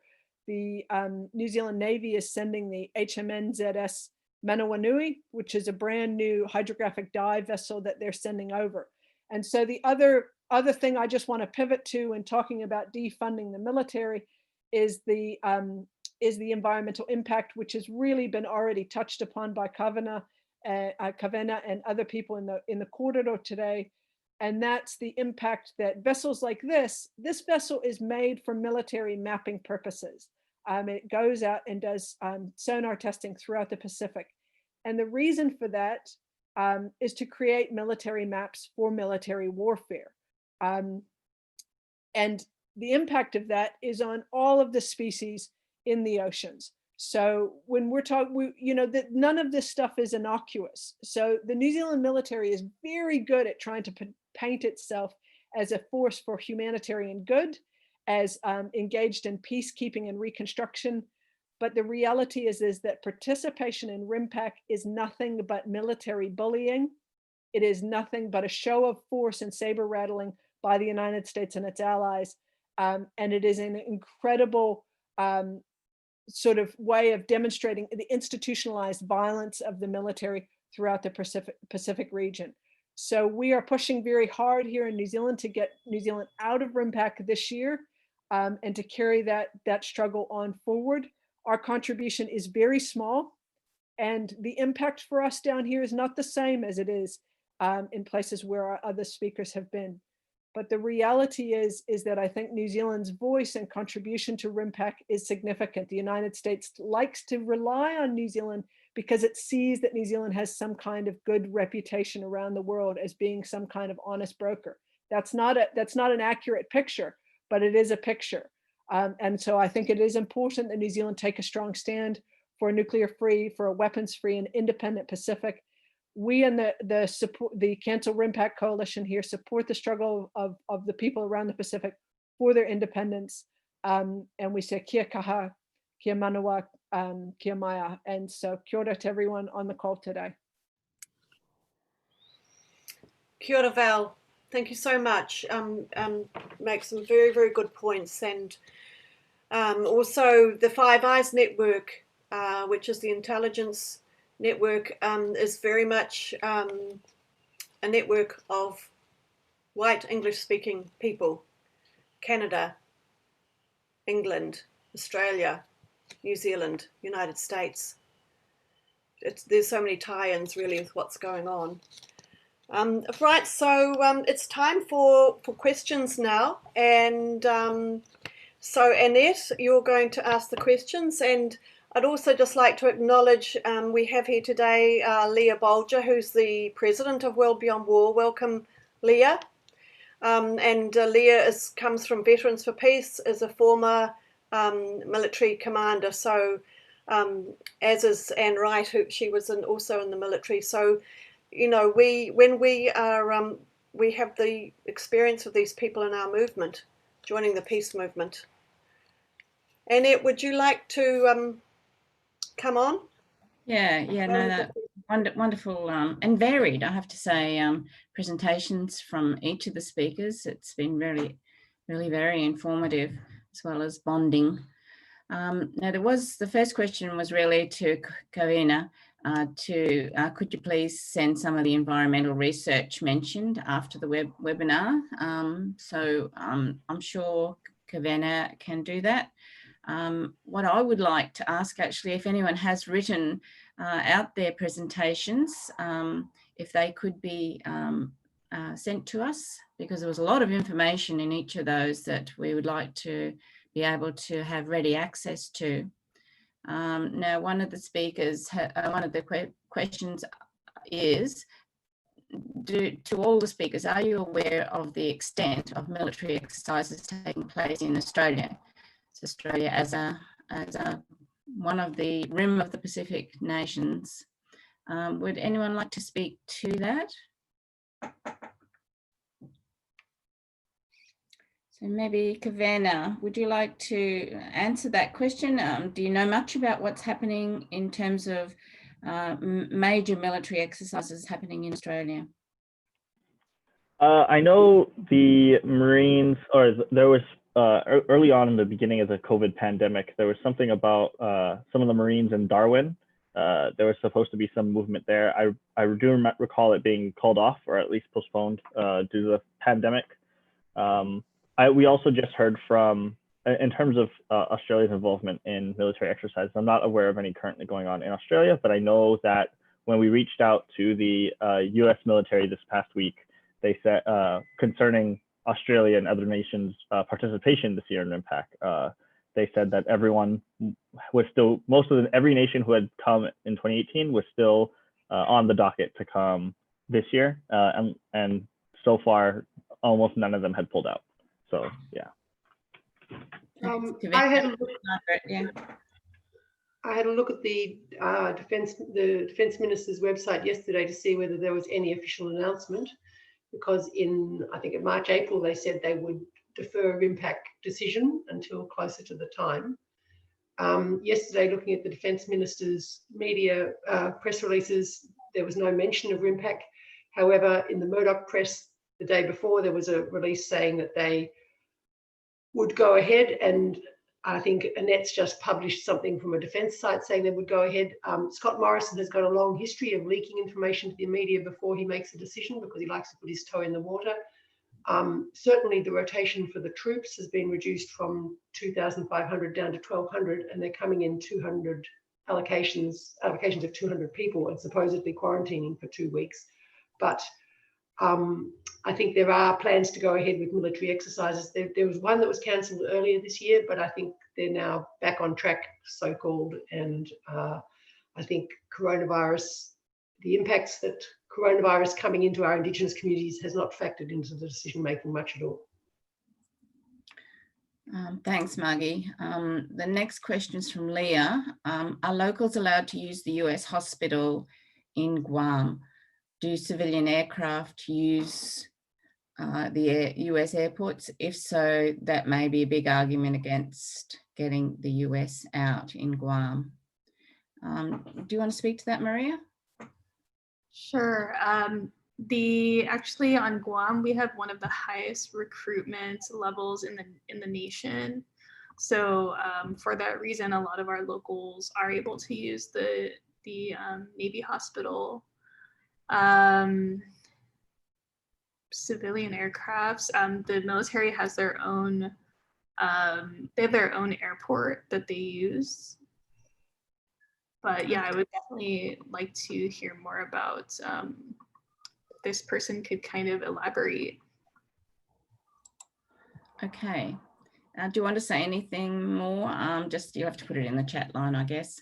the New Zealand Navy is sending the HMNZS Manawanui, which is a brand new hydrographic dive vessel that they're sending over. And so the other thing I just want to pivot to in talking about defunding the military is the environmental impact, which has really been already touched upon by Kawena and other people in the corridor today. And that's the impact that vessels like this vessel is made for military mapping purposes. It goes out and does sonar testing throughout the Pacific. And the reason for that is to create military maps for military warfare. And the impact of that is on all of the species in the oceans. So when we're talking, that none of this stuff is innocuous. So the New Zealand military is very good at trying to paint itself as a force for humanitarian good, as engaged in peacekeeping and reconstruction. But the reality is that participation in RIMPAC is nothing but military bullying. It is nothing but a show of force and saber rattling by the United States and its allies. And it is an incredible sort of way of demonstrating the institutionalized violence of the military throughout the Pacific region. So we are pushing very hard here in New Zealand to get New Zealand out of RIMPAC this year and to carry that struggle on forward. Our contribution is very small, and the impact for us down here is not the same as it is in places where our other speakers have been. But the reality is that I think New Zealand's voice and contribution to RIMPAC is significant. The United States likes to rely on New Zealand because it sees that New Zealand has some kind of good reputation around the world as being some kind of honest broker. That's not an accurate picture, but it is a picture. And so I think it is important that New Zealand take a strong stand for a nuclear-free, for a weapons-free and independent Pacific. We and the Cancel RIMPAC Coalition here support the struggle of the people around the Pacific for their independence. And we say kia kaha, kia manawa, kia maya. And so kia ora to everyone on the call today. Kia ora, Val. Thank you so much. Make some very, very good points. And also the Five Eyes Network, which is the intelligence network, is very much a network of white English-speaking people. Canada, England, Australia, New Zealand, United States. There's so many tie-ins really with what's going on. Right, so it's time for questions now, and So Annette, you're going to ask the questions, and I'd also just like to acknowledge we have here today Leah Bolger, who's the president of World Beyond War. Welcome, Leah. And Leah comes from Veterans for Peace, is a former military commander. So as is Anne Wright, she was also in the military. So, you know, when we have the experience of these people in our movement, joining the peace movement. Annette, would you like to come on? Yeah, no, that wonderful and varied, I have to say, presentations from each of the speakers. It's been really very informative, as well as bonding. Now, the first question was really to Kawena, could you please send some of the environmental research mentioned after the webinar? So I'm sure Kawena can do that. What I would like to ask, actually, if anyone has written out their presentations, if they could be sent to us, because there was a lot of information in each of those that we would like to be able to have ready access to. Now, one of the speakers, one of the questions is, to all the speakers, are you aware of the extent of military exercises taking place in Australia? Australia as one of the rim of the Pacific nations. Would anyone like to speak to that? So maybe Kawena, would you like to answer that question? Do you know much about what's happening in terms of major military exercises happening in Australia? I know the Marines, or there was early on in the beginning of the COVID pandemic, there was something about some of the Marines in Darwin. There was supposed to be some movement there. I do recall it being called off, or at least postponed due to the pandemic. We also just heard from, in terms of Australia's involvement in military exercises, I'm not aware of any currently going on in Australia, but I know that when we reached out to the US military this past week, they said concerning Australia and other nations' participation this year in RIMPAC, they said that everyone was still, every nation who had come in 2018 was still on the docket to come this year, and so far almost none of them had pulled out. So yeah. I had a look at the defense minister's website yesterday to see whether there was any official announcement, because in, I think in March, April, they said they would defer a RIMPAC decision until closer to the time. Yesterday, looking at the defense minister's media press releases, there was no mention of RIMPAC. However, in the Murdoch press the day before, there was a release saying that they would go ahead, and I think Annette's just published something from a defence site saying they would go ahead. Scott Morrison has got a long history of leaking information to the media before he makes a decision, because he likes to put his toe in the water. Certainly the rotation for the troops has been reduced from 2,500 down to 1,200, and they're coming in 200 allocations of 200 people and supposedly quarantining for 2 weeks. But I think there are plans to go ahead with military exercises. There was one that was cancelled earlier this year, but I think they're now back on track, so-called. And I think coronavirus, the impacts that coronavirus coming into our Indigenous communities has not factored into the decision-making much at all. Thanks, Margie. The next question is from Leah. Are locals allowed to use the US hospital in Guam? Do civilian aircraft use the US airports? If so, that may be a big argument against getting the US out in Guam. Do you want to speak to that, Maria? Sure. Actually on Guam, we have one of the highest recruitment levels in the nation. So for that reason, a lot of our locals are able to use the Navy hospital. Civilian aircrafts, the military has their own, they have their own airport that they use. But yeah, I would definitely like to hear more about this person could kind of elaborate. Okay. Do you want to say anything more? Just you'll have to put it in the chat line, I guess.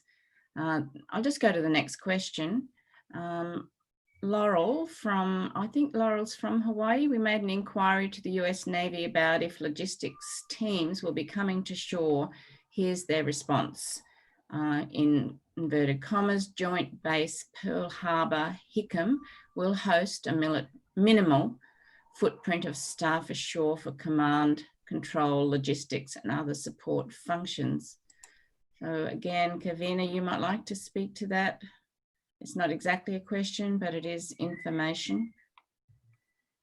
I'll just go to the next question. Laurel from, I think Laurel's from Hawaii. We made an inquiry to the US Navy about if logistics teams will be coming to shore. Here's their response. In inverted commas, Joint Base Pearl Harbor Hickam will host a minimal footprint of staff ashore for command, control, logistics, and other support functions. So again, Kawena, you might like to speak to that. It's not exactly a question, but it is information.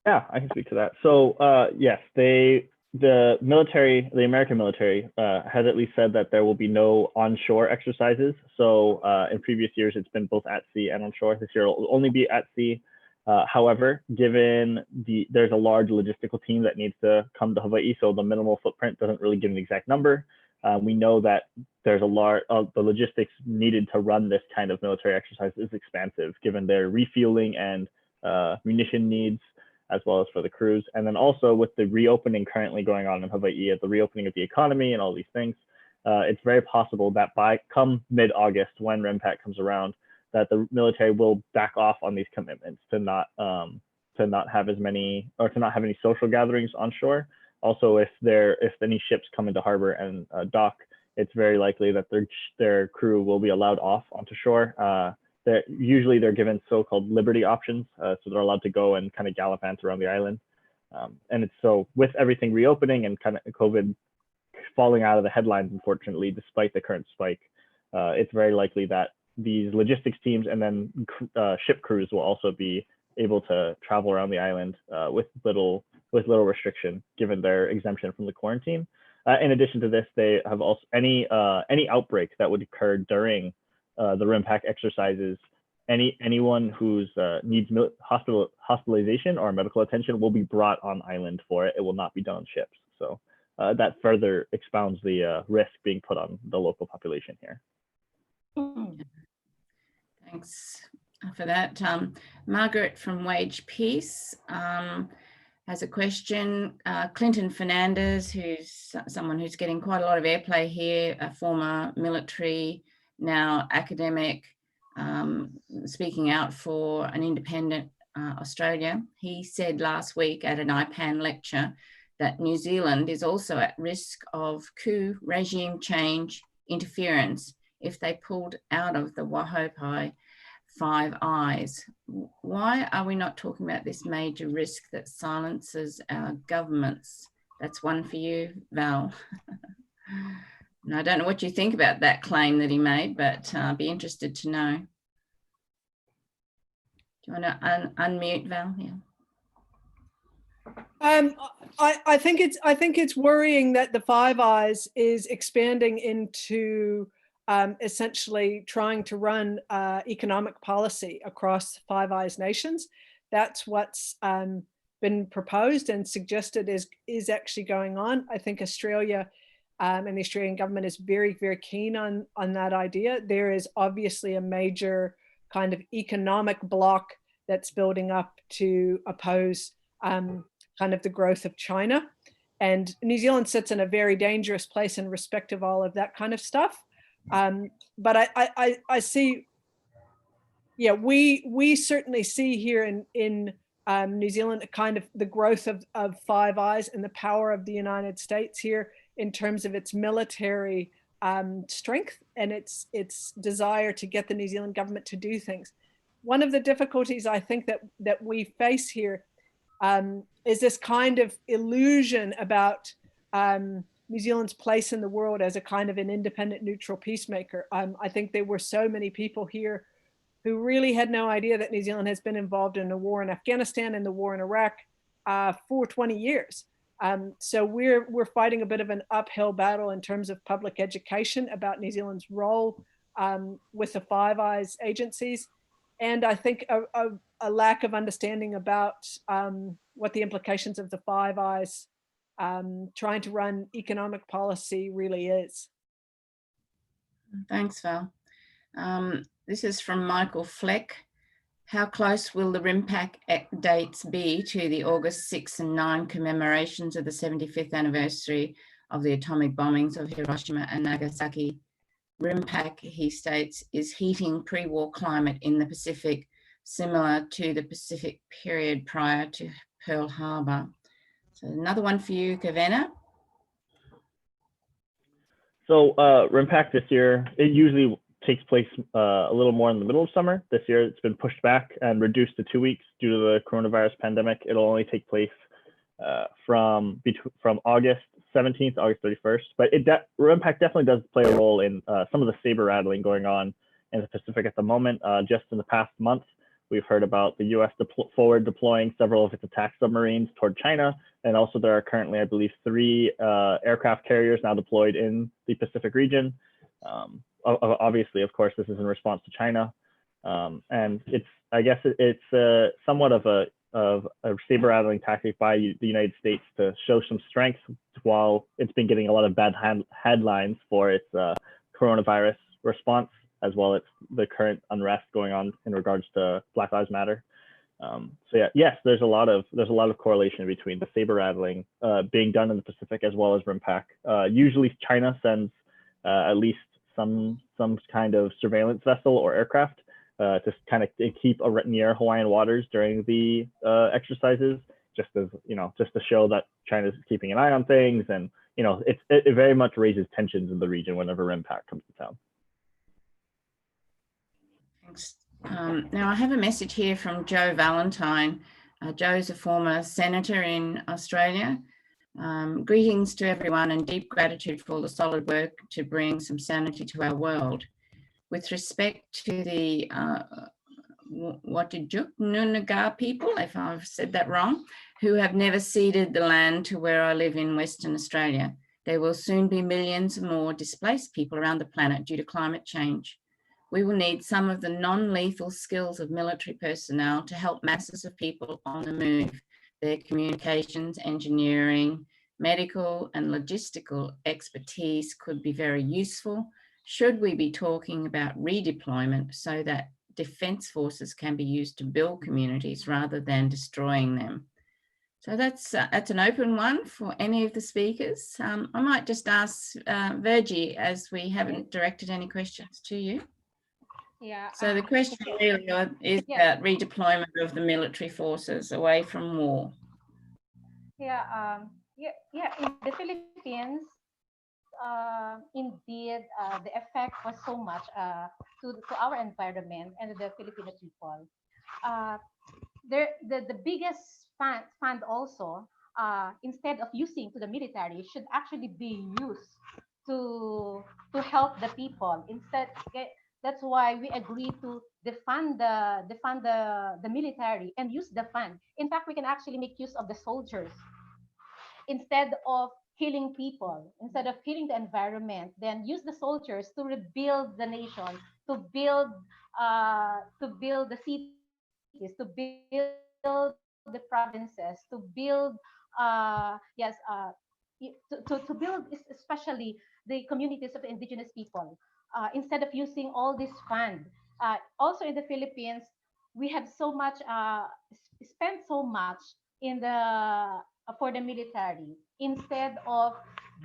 Yeah, I can speak to that. So yes, the American military has at least said that there will be no onshore exercises. So in previous years, it's been both at sea and on shore. This year it will only be at sea. However, given there's a large logistical team that needs to come to Hawaii, so the minimal footprint doesn't really give an exact number. We know that there's the logistics needed to run this kind of military exercise is expansive, given their refueling and munition needs, as well as for the crews. And then also with the reopening currently going on in Hawaii, the reopening of the economy and all these things, it's very possible that come mid-August, when RIMPAC comes around, that the military will back off on these commitments to not have as many, or to not have any social gatherings on shore. Also, if any ships come into harbor and dock, it's very likely that their crew will be allowed off onto shore. Usually they're given so-called liberty options, so they're allowed to go and kind of gallivant around the island. And it's so with everything reopening and kind of COVID falling out of the headlines, unfortunately, despite the current spike, it's very likely that these logistics teams and then ship crews will also be able to travel around the island with little restriction, given their exemption from the quarantine. In addition to this, they have also any outbreak that would occur during the RIMPAC exercises. Anyone who's needs hospitalization or medical attention will be brought on island for it. It will not be done on ships. So that further expounds the risk being put on the local population here. Thanks for that. Margaret from Wage Peace has a question. Clinton Hernandez, who's someone who's getting quite a lot of airplay here, a former military, now academic, speaking out for an independent Australia. He said last week at an IPAN lecture that New Zealand is also at risk of coup regime change interference if they pulled out of the Wahopai Five Eyes. Why are we not talking about this major risk that silences our governments? That's one for you, Val. And I don't know what you think about that claim that he made, but I'd be interested to know. Do you want to unmute, Val? Yeah. I think it's worrying that the Five Eyes is expanding into essentially trying to run economic policy across Five Eyes nations. That's what's been proposed and suggested is actually going on. I think Australia and the Australian government is very, very keen on that idea. There is obviously a major kind of economic bloc that's building up to oppose kind of the growth of China. And New Zealand sits in a very dangerous place in respect of all of that kind of stuff. But I see, yeah, we certainly see here in New Zealand a kind of the growth of Five Eyes and the power of the United States here in terms of its military strength and its desire to get the New Zealand government to do things. One of the difficulties I think that we face here is this kind of illusion about New Zealand's place in the world as a kind of an independent, neutral peacemaker. I think there were so many people here who really had no idea that New Zealand has been involved in the war in Afghanistan and the war in Iraq for 20 years. So we're fighting a bit of an uphill battle in terms of public education about New Zealand's role with the Five Eyes agencies. And I think a lack of understanding about what the implications of the Five Eyes trying to run economic policy really is. Thanks, Val. This is from Michael Fleck. How close will the RIMPAC dates be to the August 6 and 9 commemorations of the 75th anniversary of the atomic bombings of Hiroshima and Nagasaki. RIMPAC, he states, is heating pre-war climate in the Pacific, similar to the Pacific period prior to Pearl Harbor. So another one for you, Kawena. So RIMPAC this year, it usually takes place a little more in the middle of summer. This year, it's been pushed back and reduced to 2 weeks due to the coronavirus pandemic. It'll only take place from August 17th to August 31st. But RIMPAC definitely does play a role in some of the saber rattling going on in the Pacific at the moment. Just in the past month, we've heard about the U.S. forward deploying several of its attack submarines toward China. And also there are currently, I believe, 3 aircraft carriers now deployed in the Pacific region. Obviously, of course, this is in response to China. And I guess it's somewhat of a saber rattling tactic by the United States to show some strength while it's been getting a lot of bad headlines for its coronavirus response, as well as the current unrest going on in regards to Black Lives Matter. So yeah, yes, there's a lot of correlation between the saber rattling being done in the Pacific as well as RIMPAC. Usually China sends at least some kind of surveillance vessel or aircraft to kind of keep near Hawaiian waters during the exercises, just as just to show that China's keeping an eye on things, and it very much raises tensions in the region whenever RIMPAC comes to town. Thanks. Now I have a message here from Joe Valentine. Joe's a former senator in Australia. Greetings to everyone and deep gratitude for all the solid work to bring some sanity to our world. With respect to the Watajuk Nunaga people, if I've said that wrong, who have never ceded the land to where I live in Western Australia, there will soon be millions more displaced people around the planet due to climate change. We will need some of the non-lethal skills of military personnel to help masses of people on the move. Their communications, engineering, medical and logistical expertise could be very useful should we be talking about redeployment so that defence forces can be used to build communities rather than destroying them. So that's an open one for any of the speakers. I might just ask Virgie, as we haven't directed any questions to you. Yeah. So the question really is about redeployment of the military forces away from war. Yeah. In the Philippines, indeed, the effect was so much to our environment and the Filipino people. The biggest fund also, instead of using to the military, should actually be used to help the people. Instead, that's why we agree to defund the military and use the fund. In fact, we can actually make use of the soldiers instead of killing people, instead of killing the environment. Then use the soldiers to rebuild the nation, to build the cities, to build the provinces, to build to build especially the communities of indigenous people, instead of using all this fund. Also in the Philippines, we have so much spent so much in the for the military instead of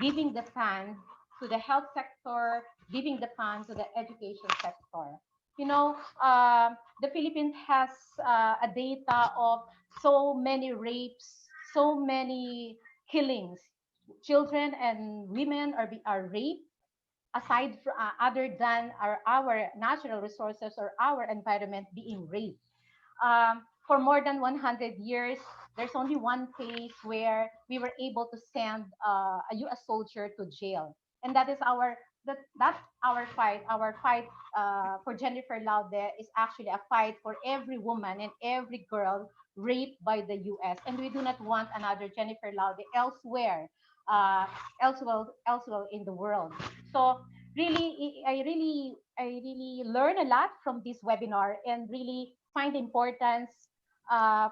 giving the fund to the health sector, giving the fund to the education sector. The Philippines has a data of so many rapes, so many killings. Children and women are raped, aside from other than our natural resources or our environment being raped. For more than 100 years, there's only one case where we were able to send a U.S. soldier to jail, and that is that's our fight. Our fight for Jennifer Laude is actually a fight for every woman and every girl raped by the U.S. And we do not want another Jennifer Laude elsewhere in the world. So really, I really learn a lot from this webinar and really find the importance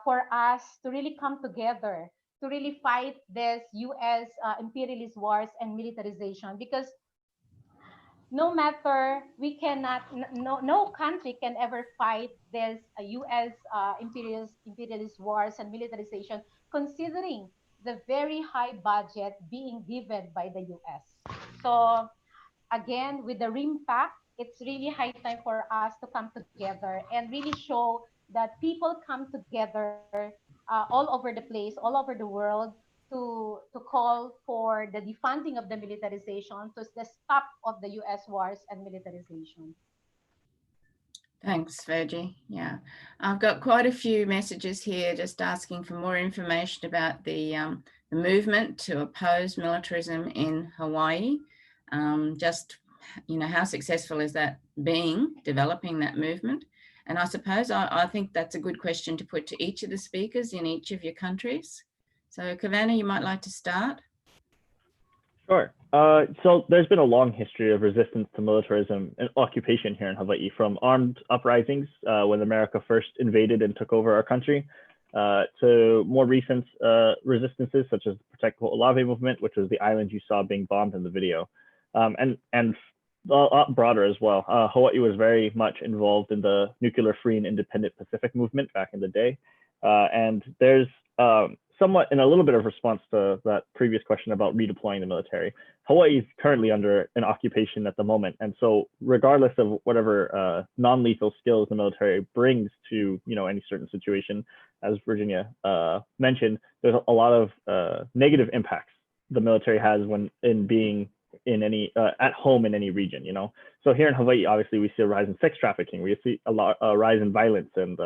for us to really come together to really fight this U.S. Imperialist wars and militarization, because no matter no country can ever fight this U.S. imperialist wars and militarization, considering the very high budget being given by the US. So again, with the RIMPAC, it's really high time for us to come together and really show that people come together all over the place, all over the world, to call for the defunding of the militarization, to the stop of the US wars and militarization. Thanks, Virgie. Yeah, I've got quite a few messages here just asking for more information about the movement to oppose militarism in Hawaii. Just, how successful is that developing that movement? And I suppose I think that's a good question to put to each of the speakers in each of your countries. So Kawena, you might like to start. Sure. So there's been a long history of resistance to militarism and occupation here in Hawaii, from armed uprisings when America first invaded and took over our country, to more recent resistances such as the Protect Ko'olawe movement, which was the island you saw being bombed in the video, and a lot broader as well. Hawaii was very much involved in the nuclear-free and independent Pacific movement back in the day, and there's somewhat in a little bit of response to that previous question about redeploying the military. Hawaii is currently under an occupation at the moment. And so regardless of whatever non-lethal skills the military brings to any certain situation, as Virginia mentioned, there's a lot of negative impacts the military has when being in any at home in any region. So here in Hawaii, obviously we see a rise in sex trafficking. We see a rise in violence and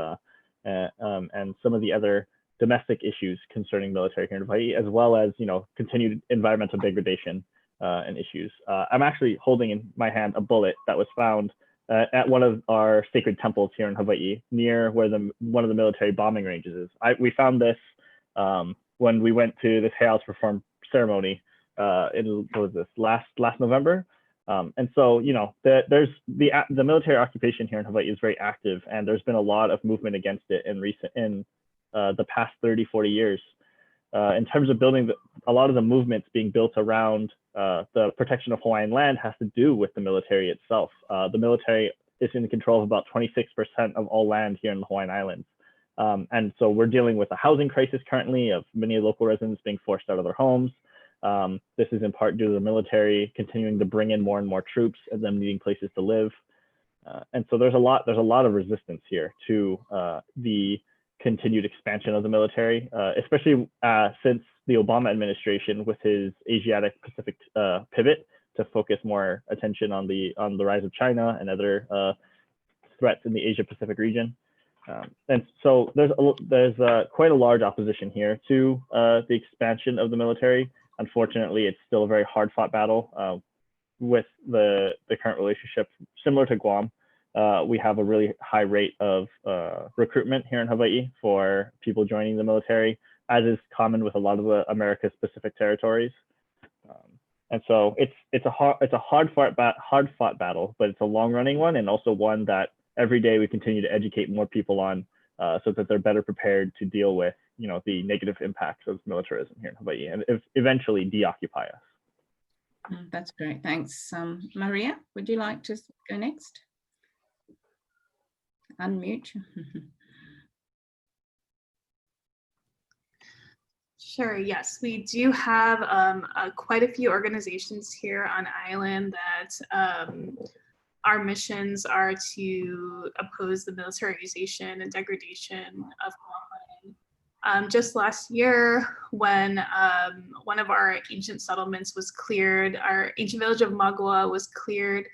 some of the other domestic issues concerning military here in Hawaii, as well as continued environmental degradation and issues. I'm actually holding in my hand a bullet that was found at one of our sacred temples here in Hawaii, near where one of the military bombing ranges is. We found this when we went to this Heiaus Reform ceremony in last November. And so there's the military occupation here in Hawaii is very active, and there's been a lot of movement against it in the past 30-40 years. In terms of building a lot of the movements being built around the protection of Hawaiian land has to do with the military itself. The military is in control of about 26% of all land here in the Hawaiian Islands. And so we're dealing with a housing crisis currently of many local residents being forced out of their homes. This is in part due to the military continuing to bring in more and more troops and them needing places to live. And so there's a lot of resistance here to the continued expansion of the military, especially since the Obama administration, with his Asiatic Pacific pivot to focus more attention on the rise of China and other threats in the Asia Pacific region. And so there's quite a large opposition here to the expansion of the military. Unfortunately, it's still a very hard-fought battle with the current relationship. Similar to Guam, we have a really high rate of recruitment here in Hawaii for people joining the military, as is common with a lot of the America's Pacific territories. And so it's a hard-fought battle, but it's a long-running one, and also one that every day we continue to educate more people on, so that they're better prepared to deal with the negative impacts of militarism here in Hawaii, and eventually deoccupy us. That's great, thanks. Maria, would you like to go next? Unmute. Sure, yes, we do have quite a few organizations here on island that our missions are to oppose the militarization and degradation of Guam. Just last year, when one of our ancient settlements was cleared, our ancient village of Magua was cleared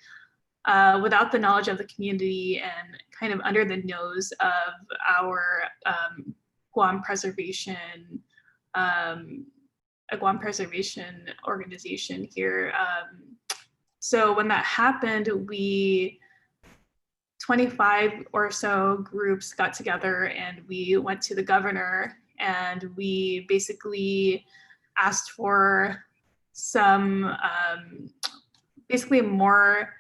without the knowledge of the community and kind of under the nose of our Guam preservation, a Guam preservation organization here. So when that happened, 25 or so groups got together and we went to the governor, and we basically asked for some, basically more,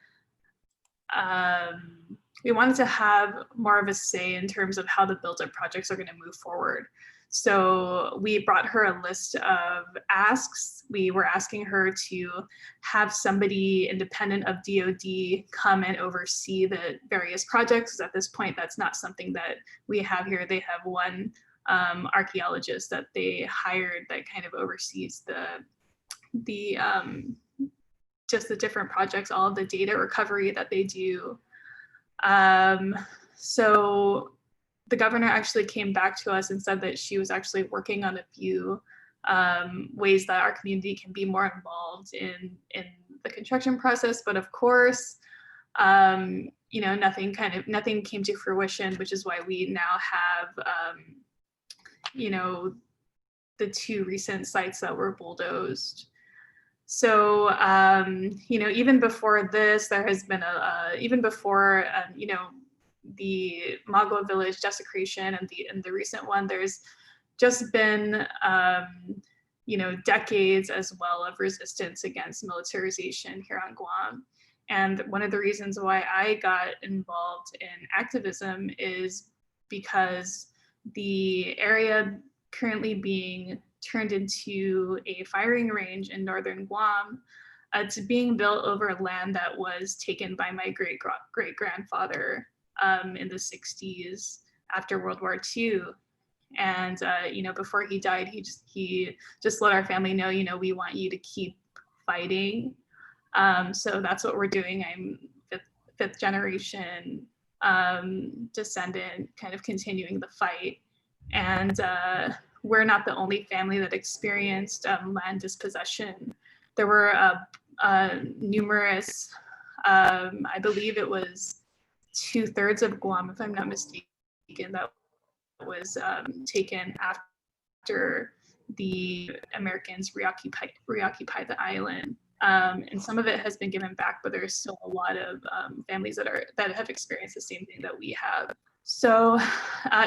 we wanted to have more of a say in terms of how the build-up projects are going to move forward. So we brought her a list of asks. We were asking her to have somebody independent of DoD come and oversee the various projects. At this point, that's not something that we have here. They have one archaeologist that they hired that kind of oversees the just the different projects, all of the data recovery that they do. So the governor actually came back to us and said that she was actually working on a few ways that our community can be more involved in the construction process. But of course, you know, nothing came to fruition, which is why we now have, you know, the 2 recent sites that were bulldozed. So, you know, even before this, there has been even before, you know, the Magua village desecration and the recent one, there's just been, you know, decades as well of resistance against militarization here on Guam. And one of the reasons why I got involved in activism is because the area currently being turned into a firing range in northern Guam, it's being built over land that was taken by my great-grandfather in the 60s after World War II. And you know, before he died, he just let our family know, you know, we want you to keep fighting. So that's what we're doing. I'm fifth generation descendant, kind of continuing the fight. And we're not the only family that experienced land dispossession. There were numerous, I believe it was 2/3 of Guam, if I'm not mistaken, that was taken after the Americans reoccupied the island. And some of it has been given back, but there's still a lot of families that have experienced the same thing that we have. So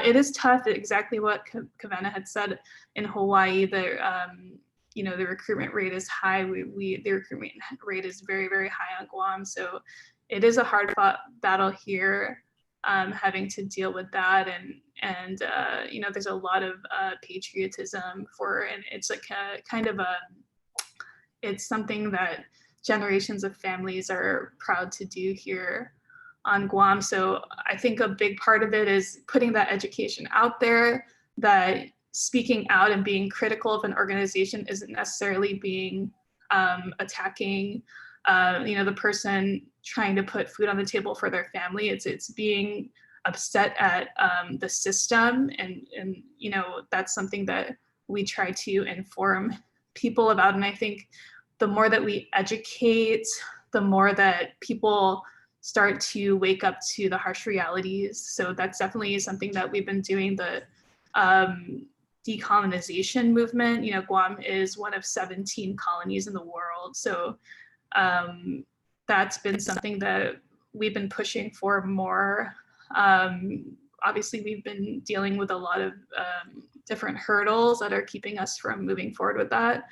it is tough. Exactly what Kawena had said in Hawaii. You know, the recruitment rate is high. The recruitment rate is very, very high on Guam. So it is a hard-fought battle here, having to deal with that. And you know, there's a lot of patriotism and it's like it's something that generations of families are proud to do here on Guam. So I think a big part of it is putting that education out there, that speaking out and being critical of an organization isn't necessarily being attacking you know, the person trying to put food on the table for their family. It's being upset at the system, and you know, that's something that we try to inform people about. And I think the more that we educate, the more that people start to wake up to the harsh realities. So that's definitely something that we've been doing. The decolonization movement, you know, Guam is one of 17 colonies in the world. So that's been something that we've been pushing for more. Obviously, we've been dealing with a lot of different hurdles that are keeping us from moving forward with that.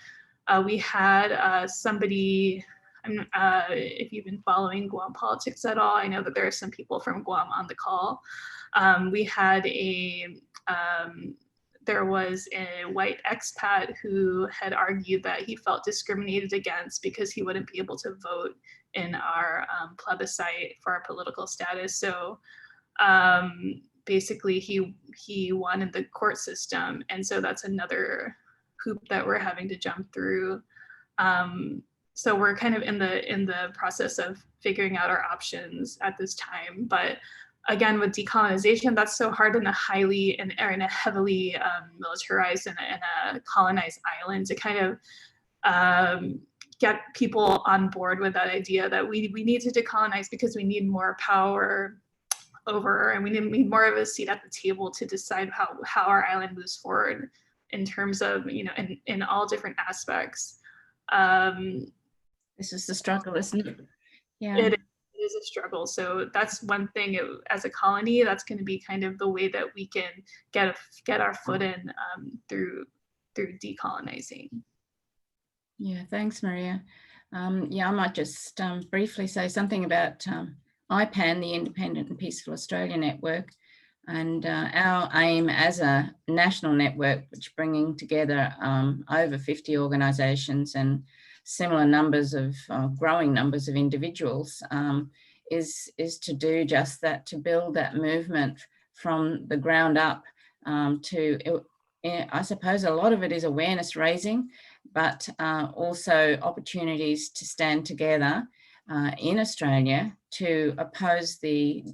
We had somebody, if you've been following Guam politics at all, I know that there are some people from Guam on the call. We had there was a white expat who had argued that he felt discriminated against because he wouldn't be able to vote in our plebiscite for our political status. So basically he won in the court system. And so that's another hoop that we're having to jump through. So we're kind of in the process of figuring out our options at this time. But again, with decolonization, that's so hard in a heavily militarized and a colonized island to kind of get people on board with that idea that we need to decolonize because we need more power over, and we need more of a seat at the table to decide how our island moves forward in terms of, you know, in all different aspects. This is the struggle, isn't it? Yeah. It is a struggle. So that's one thing as a colony, that's going to be kind of the way that we can get our foot in through decolonizing. Yeah, thanks, Maria. Yeah, I might just briefly say something about IPAN, the Independent and Peaceful Australia Network, and our aim as a national network, which bringing together over 50 organisations and similar numbers of growing numbers of individuals, is to do just that, to build that movement from the ground up I suppose a lot of it is awareness raising, but also opportunities to stand together in Australia to oppose the,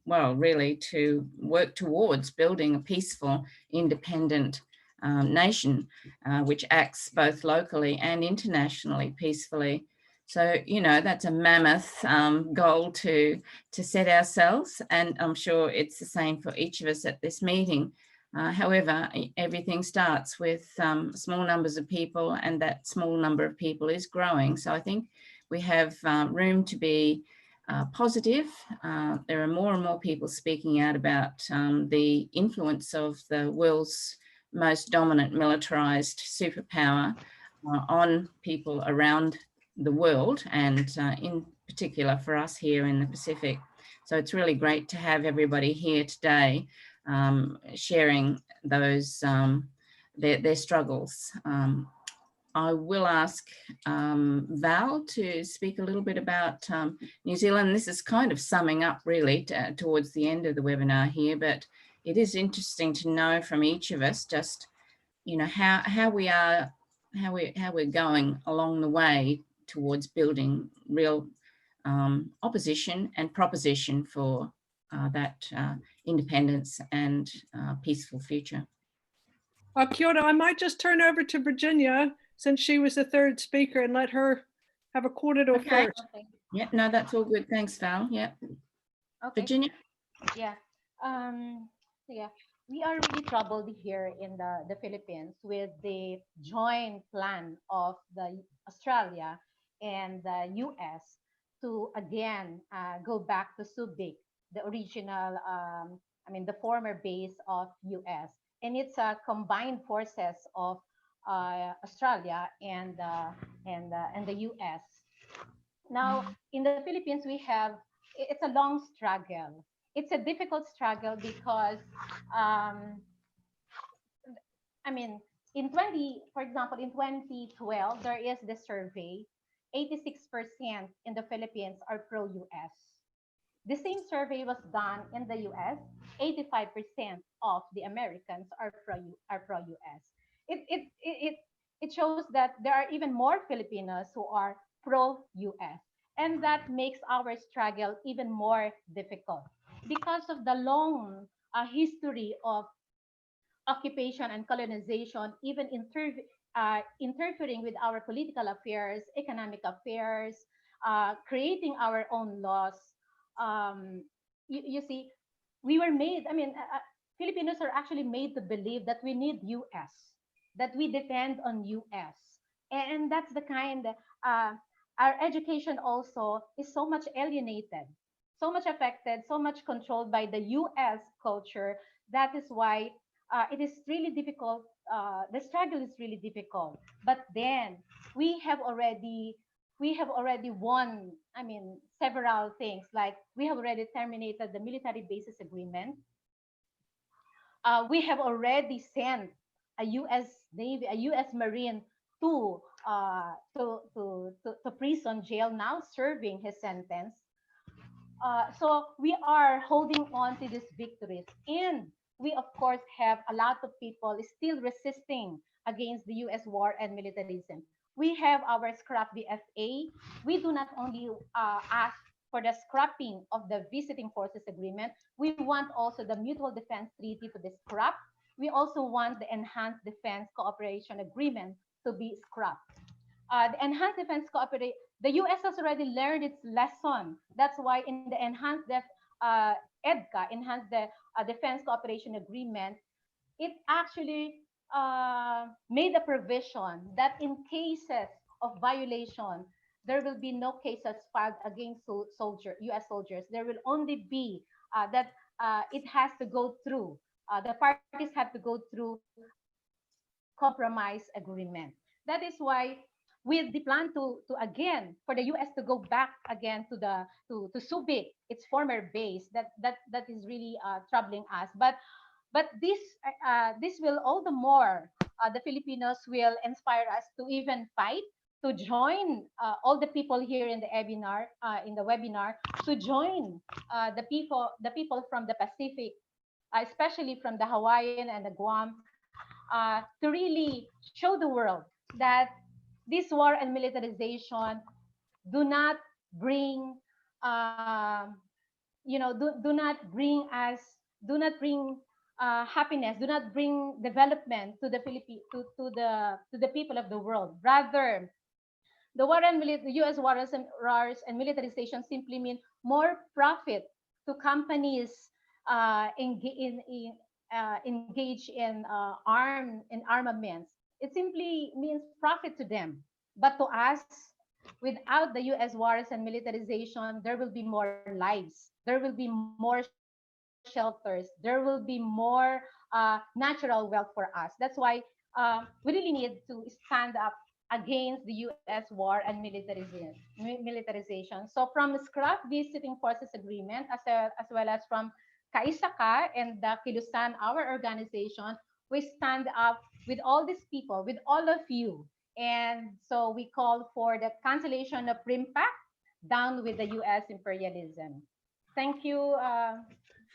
really to work towards building a peaceful, independent nation, which acts both locally and internationally peacefully. So, that's a mammoth goal to set ourselves, and I'm sure it's the same for each of us at this meeting. However, everything starts with small numbers of people, and that small number of people is growing. So I think we have room to be positive. There are more and more people speaking out about the influence of the world's most dominant militarized superpower on people around the world, and in particular for us here in the Pacific. So it's really great to have everybody here today sharing those their struggles. I will ask Val to speak a little bit about New Zealand. This is kind of summing up really towards the end of the webinar here, but it is interesting to know from each of us just how we're going along the way towards building real opposition and proposition for that independence and peaceful future. Kia ora, I might just turn over to Virginia since she was the third speaker and let her have a corridor first. Okay. Yeah, no, that's all good. Thanks, Val. Yeah. Okay. Virginia? Yeah. Yeah. We are really troubled here in the Philippines with the joint plan of the Australia and the US to again go back to Subic, the original, the former base of US. And it's a combined forces of Australia and the US. Now, in the Philippines, it's a long struggle. It's a difficult struggle because, for example, in 2012, there is the survey, 86% in the Philippines are pro-US. The same survey was done in the US, 85% of the Americans are pro-US. It shows that there are even more Filipinos who are pro-US. And that makes our struggle even more difficult because of the long history of occupation and colonization, even interfering with our political affairs, economic affairs, creating our own laws. You see, we were made, Filipinos are actually made to believe that we need US, that we depend on US. And that's the kind, our education also is so much alienated, so much affected, so much controlled by the US culture. That is why it is really difficult. The struggle is really difficult. But then we have already won, several things, like we have already terminated the military bases agreement. We have already sent a US Navy, a US Marine to prison jail now, serving his sentence. So we are holding on to these victories, and we of course have a lot of people still resisting against the US war and militarism. We have our scrap BFA. We do not only ask for the scrapping of the visiting forces agreement. We want also the mutual defense treaty to be scrapped. We also want the enhanced defense cooperation agreement to be scrapped. The enhanced defense cooperation, the US has already learned its lesson. That's why in the enhanced EDCA, enhanced defense cooperation agreement, it actually made a provision that in cases of violation, there will be no cases filed against US soldiers. There will only be that it has to go through, the parties have to go through compromise agreement. That is why with the plan to again for the US to go back again to Subic, its former base, that is really troubling us. But this will all the more the Filipinos will inspire us to even fight, to join all the people here in the webinar, to join the people from the Pacific especially from the Hawaiian and the Guam, to really show the world that this war and militarization do not bring, do not bring happiness, do not bring development to the to the people of the world. Rather, the the U.S. wars and militarization simply mean more profit to companies engage in armaments. It simply means profit to them. But to us, without the U.S. wars and militarization, there will be more lives. There will be more shelters. There will be more natural wealth for us. That's why we really need to stand up against the U.S. war and militarization. So from SCRAF Visiting Forces Agreement, as well as from Kaisaka and the Kilusan, our organization, we stand up with all these people, with all of you. And so we call for the cancellation of RIMPAC, down with the U.S. imperialism. Thank you.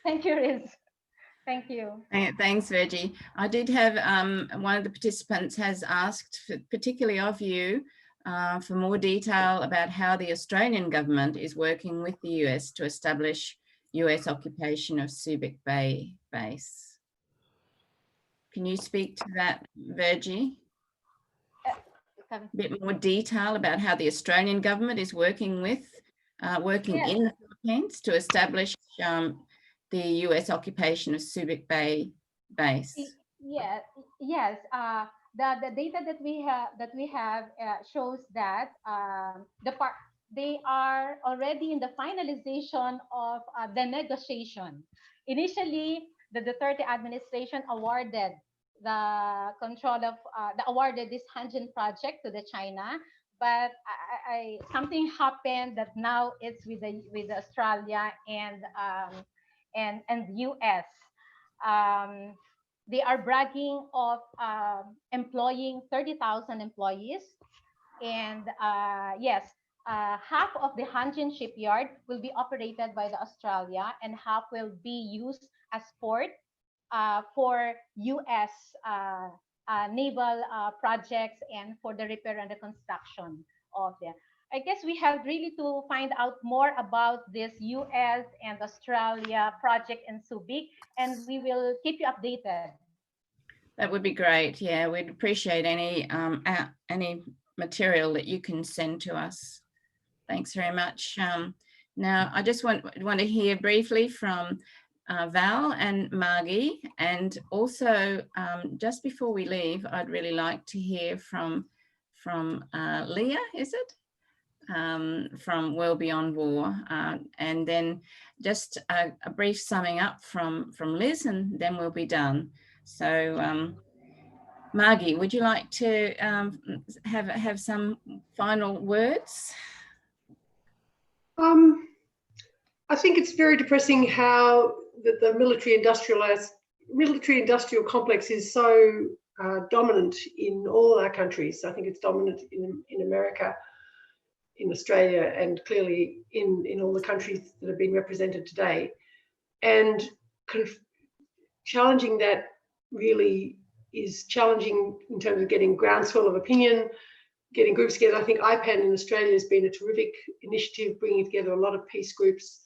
Thank you, Riz. Thank you. Thanks, Virgie. I did have one of the participants has asked, particularly of you, for more detail about how the Australian government is working with the US to establish US occupation of Subic Bay base. Can you speak to that, Virgie? A bit more detail about how the Australian government is working with, in the Philippines to establish the US occupation of Subic Bay base. Yes. The data that we have shows that they are already in the finalization of the negotiation. Initially, the Duterte administration awarded awarded this Hanjin project to the China, but something happened that now it's with Australia and US. They are bragging of employing 30,000 employees, and half of the Hanjin shipyard will be operated by the Australia, and half will be used as port for US naval projects and for the repair and the construction of them. I guess we have really to find out more about this US and Australia project in Subic, and we will keep you updated. That would be great. Yeah, we'd appreciate any material that you can send to us. Thanks very much. Now, I just want to hear briefly from Val and Margie, and also just before we leave, I'd really like to hear from Leah, is it? From World Beyond War, and then just a brief summing up from Liz, and then we'll be done. So Margie, would you like to have some final words? I think it's very depressing how the military industrial complex is so dominant in all our countries. I think it's dominant in America, in Australia, and clearly in all the countries that have been represented today. And challenging that really is challenging in terms of getting groundswell of opinion, getting groups together. I think IPAN in Australia has been a terrific initiative, bringing together a lot of peace groups.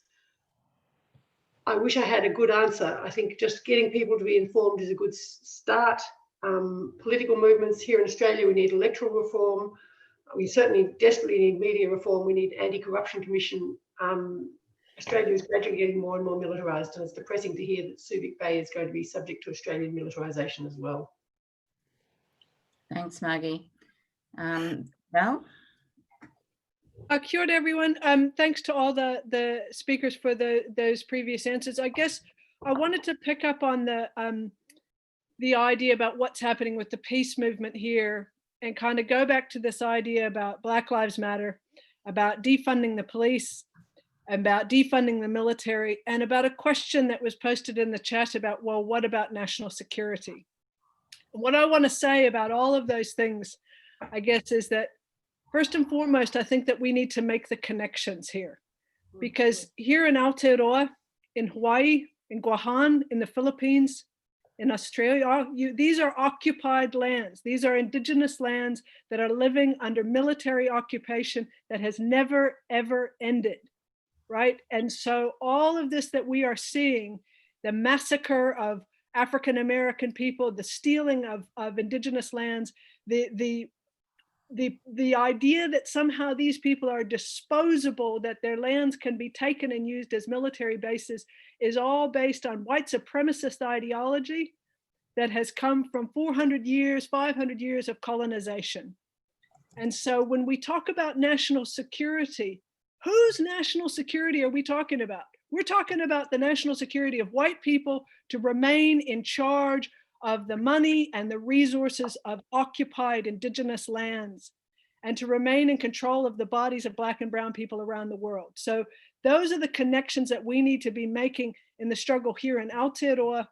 I wish I had a good answer. I think just getting people to be informed is a good start. Political movements here in Australia, we need electoral reform. We certainly desperately need media reform. We need anti-corruption commission. Australia is gradually getting more and more militarised, and it's depressing to hear that Subic Bay is going to be subject to Australian militarisation as well. Thanks, Margie. Val? Kia ora, everyone. Thanks to all the speakers for those previous answers. I guess I wanted to pick up on the idea about what's happening with the peace movement here, and kind of go back to this idea about Black Lives Matter, about defunding the police, about defunding the military, and about a question that was posted in the chat about, well, what about national security? What I want to say about all of those things, I guess, is that first and foremost, I think that we need to make the connections here, because here in Aotearoa, in Hawaii, in Guam, in the Philippines, in Australia. These are occupied lands. These are indigenous lands that are living under military occupation that has never, ever ended, right? And so all of this that we are seeing, the massacre of African-American people, the stealing of indigenous lands, the idea that somehow these people are disposable, that their lands can be taken and used as military bases, is all based on white supremacist ideology that has come from 400 years, 500 years of colonization. And so when we talk about national security, whose national security are we talking about? We're talking about the national security of white people to remain in charge of the money and the resources of occupied indigenous lands, and to remain in control of the bodies of Black and brown people around the world. So those are the connections that we need to be making in the struggle here in Aotearoa,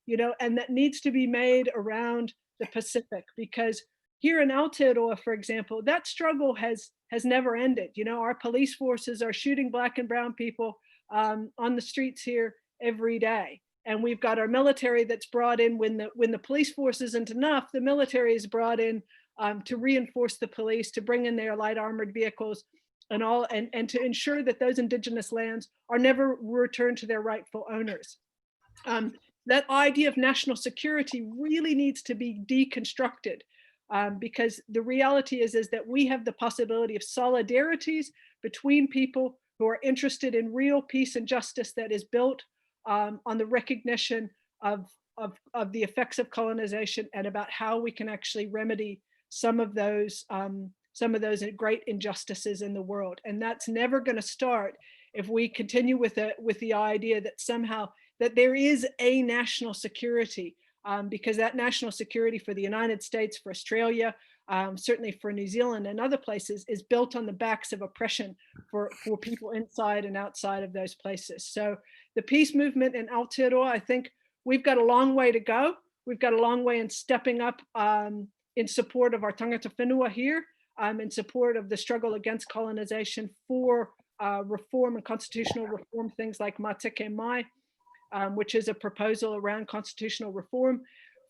you know, and that needs to be made around the Pacific, because here in Aotearoa, for example, that struggle has never ended. You know, our police forces are shooting Black and brown people on the streets here every day. And we've got our military that's brought in when the police force isn't enough, the military is brought in to reinforce the police, to bring in their light armored vehicles and all, and to ensure that those indigenous lands are never returned to their rightful owners. That idea of national security really needs to be deconstructed, because the reality is that we have the possibility of solidarities between people who are interested in real peace and justice that is built on the recognition of the effects of colonization, and about how we can actually remedy some of those great injustices in the world. And that's never going to start if we continue with the idea that somehow that there is a national security, because that national security for the United States, for Australia, certainly for New Zealand and other places, is built on the backs of oppression for people inside and outside of those places. So the peace movement in Aotearoa, I think we've got a long way to go. We've got a long way in stepping up in support of our tangata whenua here, in support of the struggle against colonization, for reform and constitutional reform, things like Mateke Mai, which is a proposal around constitutional reform.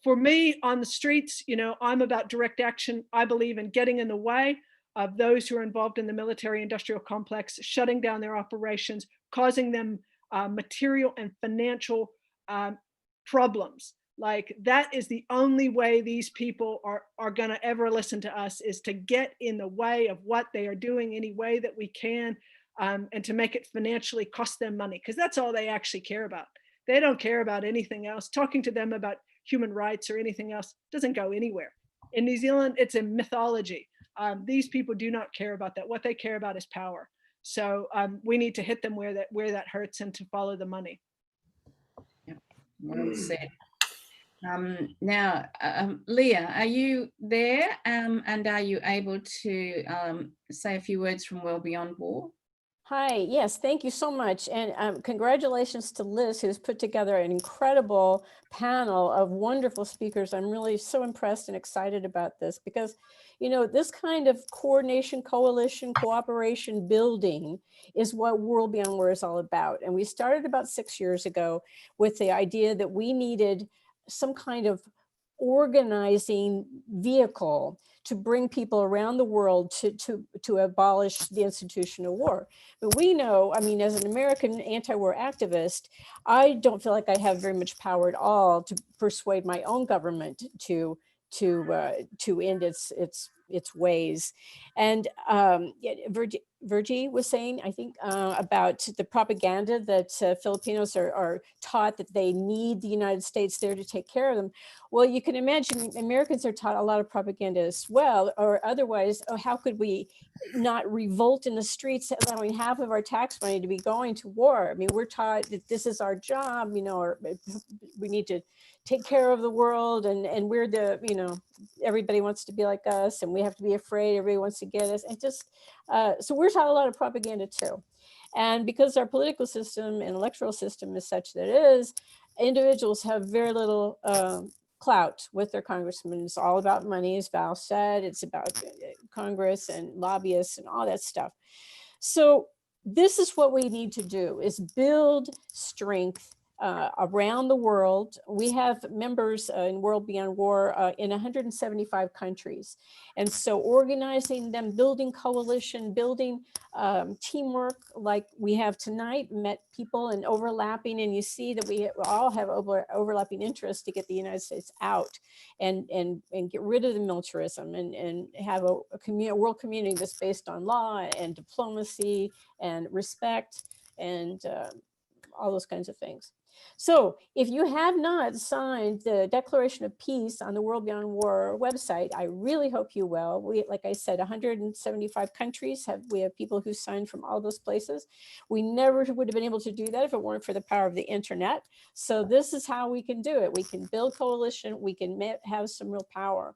For me, on the streets, you know, I'm about direct action. I believe in getting in the way of those who are involved in the military industrial complex, shutting down their operations, causing them material and financial problems. Like, that is the only way these people are gonna ever listen to us, is to get in the way of what they are doing any way that we can, and to make it financially cost them money, because that's all they actually care about. They don't care about anything else. Talking to them about human rights or anything else doesn't go anywhere. In New Zealand, it's a mythology. These people do not care about that. What they care about is power. So we need to hit them where that hurts, and to follow the money. Yep. Well said. Now, Leah, are you there? And are you able to say a few words from World Beyond War? Hi, yes, thank you so much. And congratulations to Liz, who's put together an incredible panel of wonderful speakers. I'm really so impressed and excited about this, because, you know, this kind of coordination, coalition, cooperation building is what World Beyond War is all about. And we started about 6 years ago with the idea that we needed some kind of organizing vehicle to bring people around the world to abolish the institution of war. But we know, I mean, as an American anti-war activist, I don't feel like I have very much power at all to persuade my own government to end its ways. And Virgie was saying, I think, about the propaganda that Filipinos are taught that they need the United States there to take care of them. Well, you can imagine Americans are taught a lot of propaganda as well, or otherwise, how could we not revolt in the streets, allowing half of our tax money to be going to war? I mean, we're taught that this is our job, you know, or we need to take care of the world, and we're the, you know, everybody wants to be like us, and we have to be afraid, everybody wants to get us, and just, so we're taught a lot of propaganda too. And because our political system and electoral system is such that it is, individuals have very little clout with their congressmen. It's all about money, as Val said. It's about Congress and lobbyists and all that stuff. So this is what we need to do, is build strength around the world. We have members in World Beyond War in 175 countries. And so organizing them, building coalition, building teamwork like we have tonight, met people and overlapping, and you see that we all have overlapping interests to get the United States out and get rid of the militarism and have a world community that's based on law and diplomacy and respect and all those kinds of things. So if you have not signed the Declaration of Peace on the World Beyond War website, I really hope you will. We, like I said, 175 countries we have people who signed from all those places. We never would have been able to do that if it weren't for the power of the internet. So this is how we can do it. We can build coalition, we can have some real power.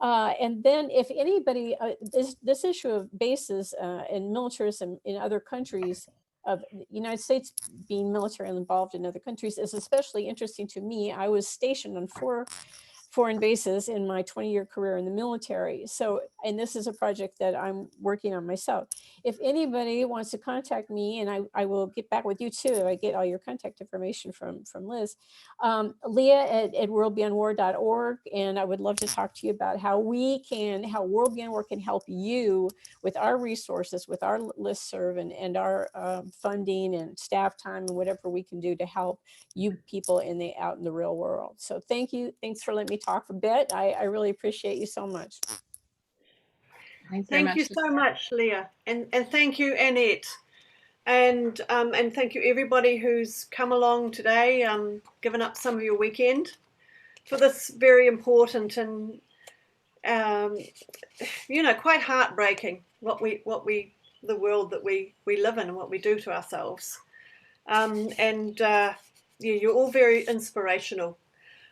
And then if anybody, this issue of bases and militarism in other countries, of the United States being militarily involved in other countries is especially interesting to me. I was stationed on 4 foreign bases in my 20-year career in the military. So, and this is a project that I'm working on myself. If anybody wants to contact me, and I will get back with you too, if I get all your contact information from Liz, Leah at WorldBeyondWar.org, and I would love to talk to you about how World Beyond War can help you with our resources, with our listserv and our funding and staff time and whatever we can do to help you people out in the real world. So thank you. Thanks for letting me talk a bit. I really appreciate you so much. Thank you so much, Leah, and thank you, Annette, and thank you everybody who's come along today, given up some of your weekend for this very important and quite heartbreaking the world that we live in and what we do to ourselves, you're all very inspirational.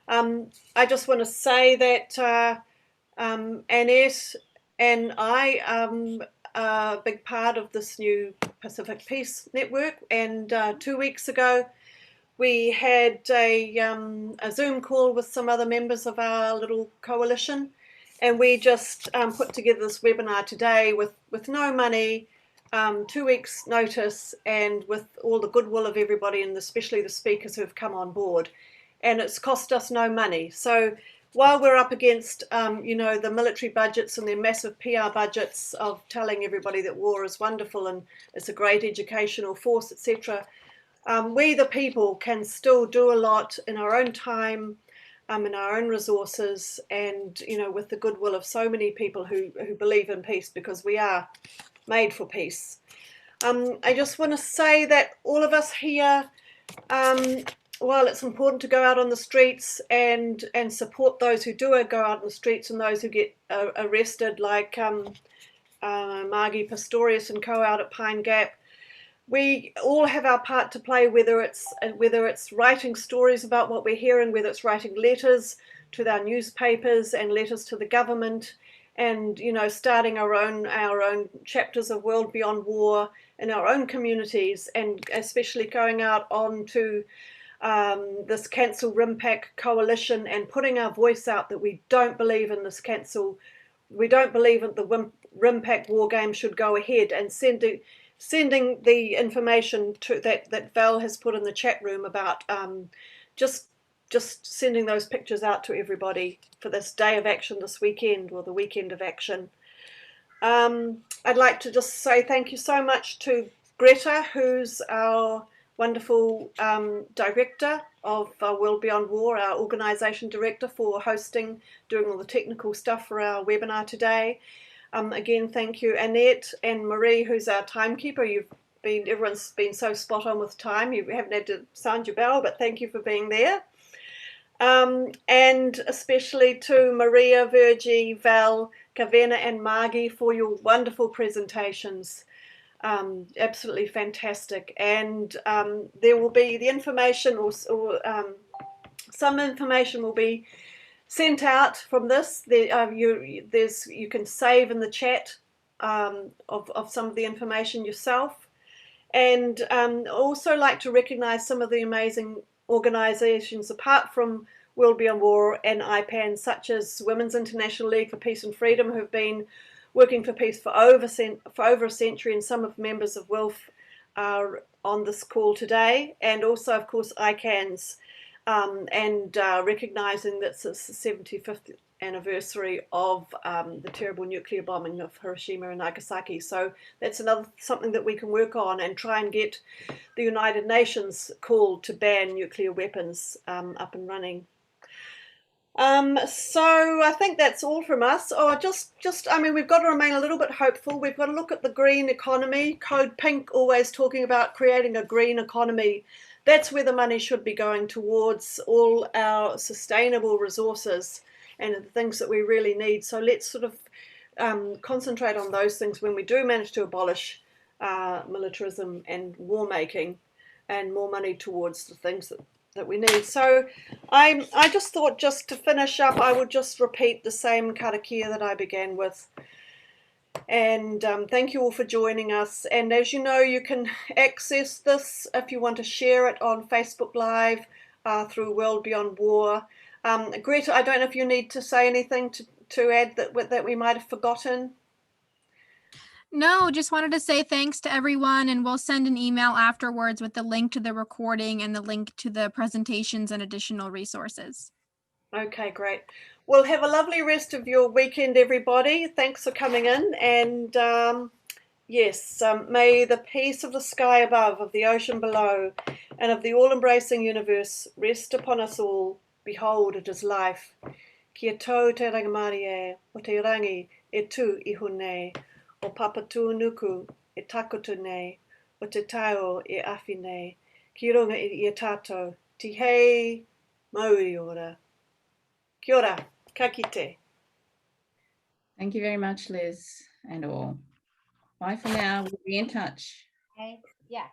I just want to say that Annette and I are a big part of this new Pacific Peace Network, and 2 weeks ago we had a Zoom call with some other members of our little coalition, and we just put together this webinar today with no money, 2 weeks notice, and with all the goodwill of everybody, and especially the speakers who have come on board. And it's cost us no money. So while we're up against, the military budgets and their massive PR budgets of telling everybody that war is wonderful and it's a great educational force, etc., we the people can still do a lot in our own time, in our own resources, and with the goodwill of so many people who believe in peace, because we are made for peace. I just want to say that all of us here, while it's important to go out on the streets and support those who do go out on the streets and those who get arrested, like Margie Pistorius and co out at Pine Gap, we all have our part to play, whether it's writing stories about what we're hearing, whether it's writing letters to our newspapers and letters to the government, and starting our own chapters of World Beyond War in our own communities, and especially going out onto this Cancel RIMPAC coalition and putting our voice out that we don't believe in this cancel. We don't believe that the RIMPAC war game should go ahead, and sending the information that Val has put in the chat room about just sending those pictures out to everybody for this day of action this weekend, or the weekend of action. I'd like to just say thank you so much to Greta, who's our wonderful director of World Beyond War, our organisation director, for doing all the technical stuff for our webinar today. Again, thank you, Annette and Marie, who's our timekeeper. Everyone's been so spot on with time. You haven't had to sound your bell, but thank you for being there. And especially to Maria, Virgie, Val, Kawena and Margie for your wonderful presentations. Absolutely fantastic. And there will be the information, or some information will be sent out from this. You can save in the chat of some of the information yourself. And also like to recognize some of the amazing organizations apart from World Beyond War and IPAN, such as Women's International League for Peace and Freedom, who've been working for peace for over a century, and some of members of WILF are on this call today, and also, of course, ICANN's, and recognising that it's the 75th anniversary of the terrible nuclear bombing of Hiroshima and Nagasaki. So that's something that we can work on and try and get the United Nations call to ban nuclear weapons up and running. So I think that's all from us. I mean, we've got to remain a little bit hopeful. We've got to look at the green economy. Code Pink always talking about creating a green economy. That's where the money should be going towards, all our sustainable resources and the things that we really need. So let's sort of concentrate on those things when we do manage to abolish militarism and war making, and more money towards the things that we need. So I just thought, just to finish up, I would just repeat the same karakia that I began with. And thank you all for joining us. And as you know, you can access this if you want to share it on Facebook Live through World Beyond War. Greta, I don't know if you need to say anything to add that we might have forgotten. No, just wanted to say thanks to everyone, and we'll send an email afterwards with the link to the recording and the link to the presentations and additional resources. Okay, great. Well, have a lovely rest of your weekend, everybody. Thanks for coming in. And yes, may the peace of the sky above, of the ocean below, and of the all-embracing universe rest upon us all. Behold, it is life. Kia tau te rangamari o te rangi e tū iho nei. O papatū nuku e takoto nei, o te tau e awhi nei, ki runga i a tātou, ti hei mauri ora. Kia ora, ka kite. Thank you very much, Liz, and all. Bye for now. We'll be in touch. Okay. Yeah.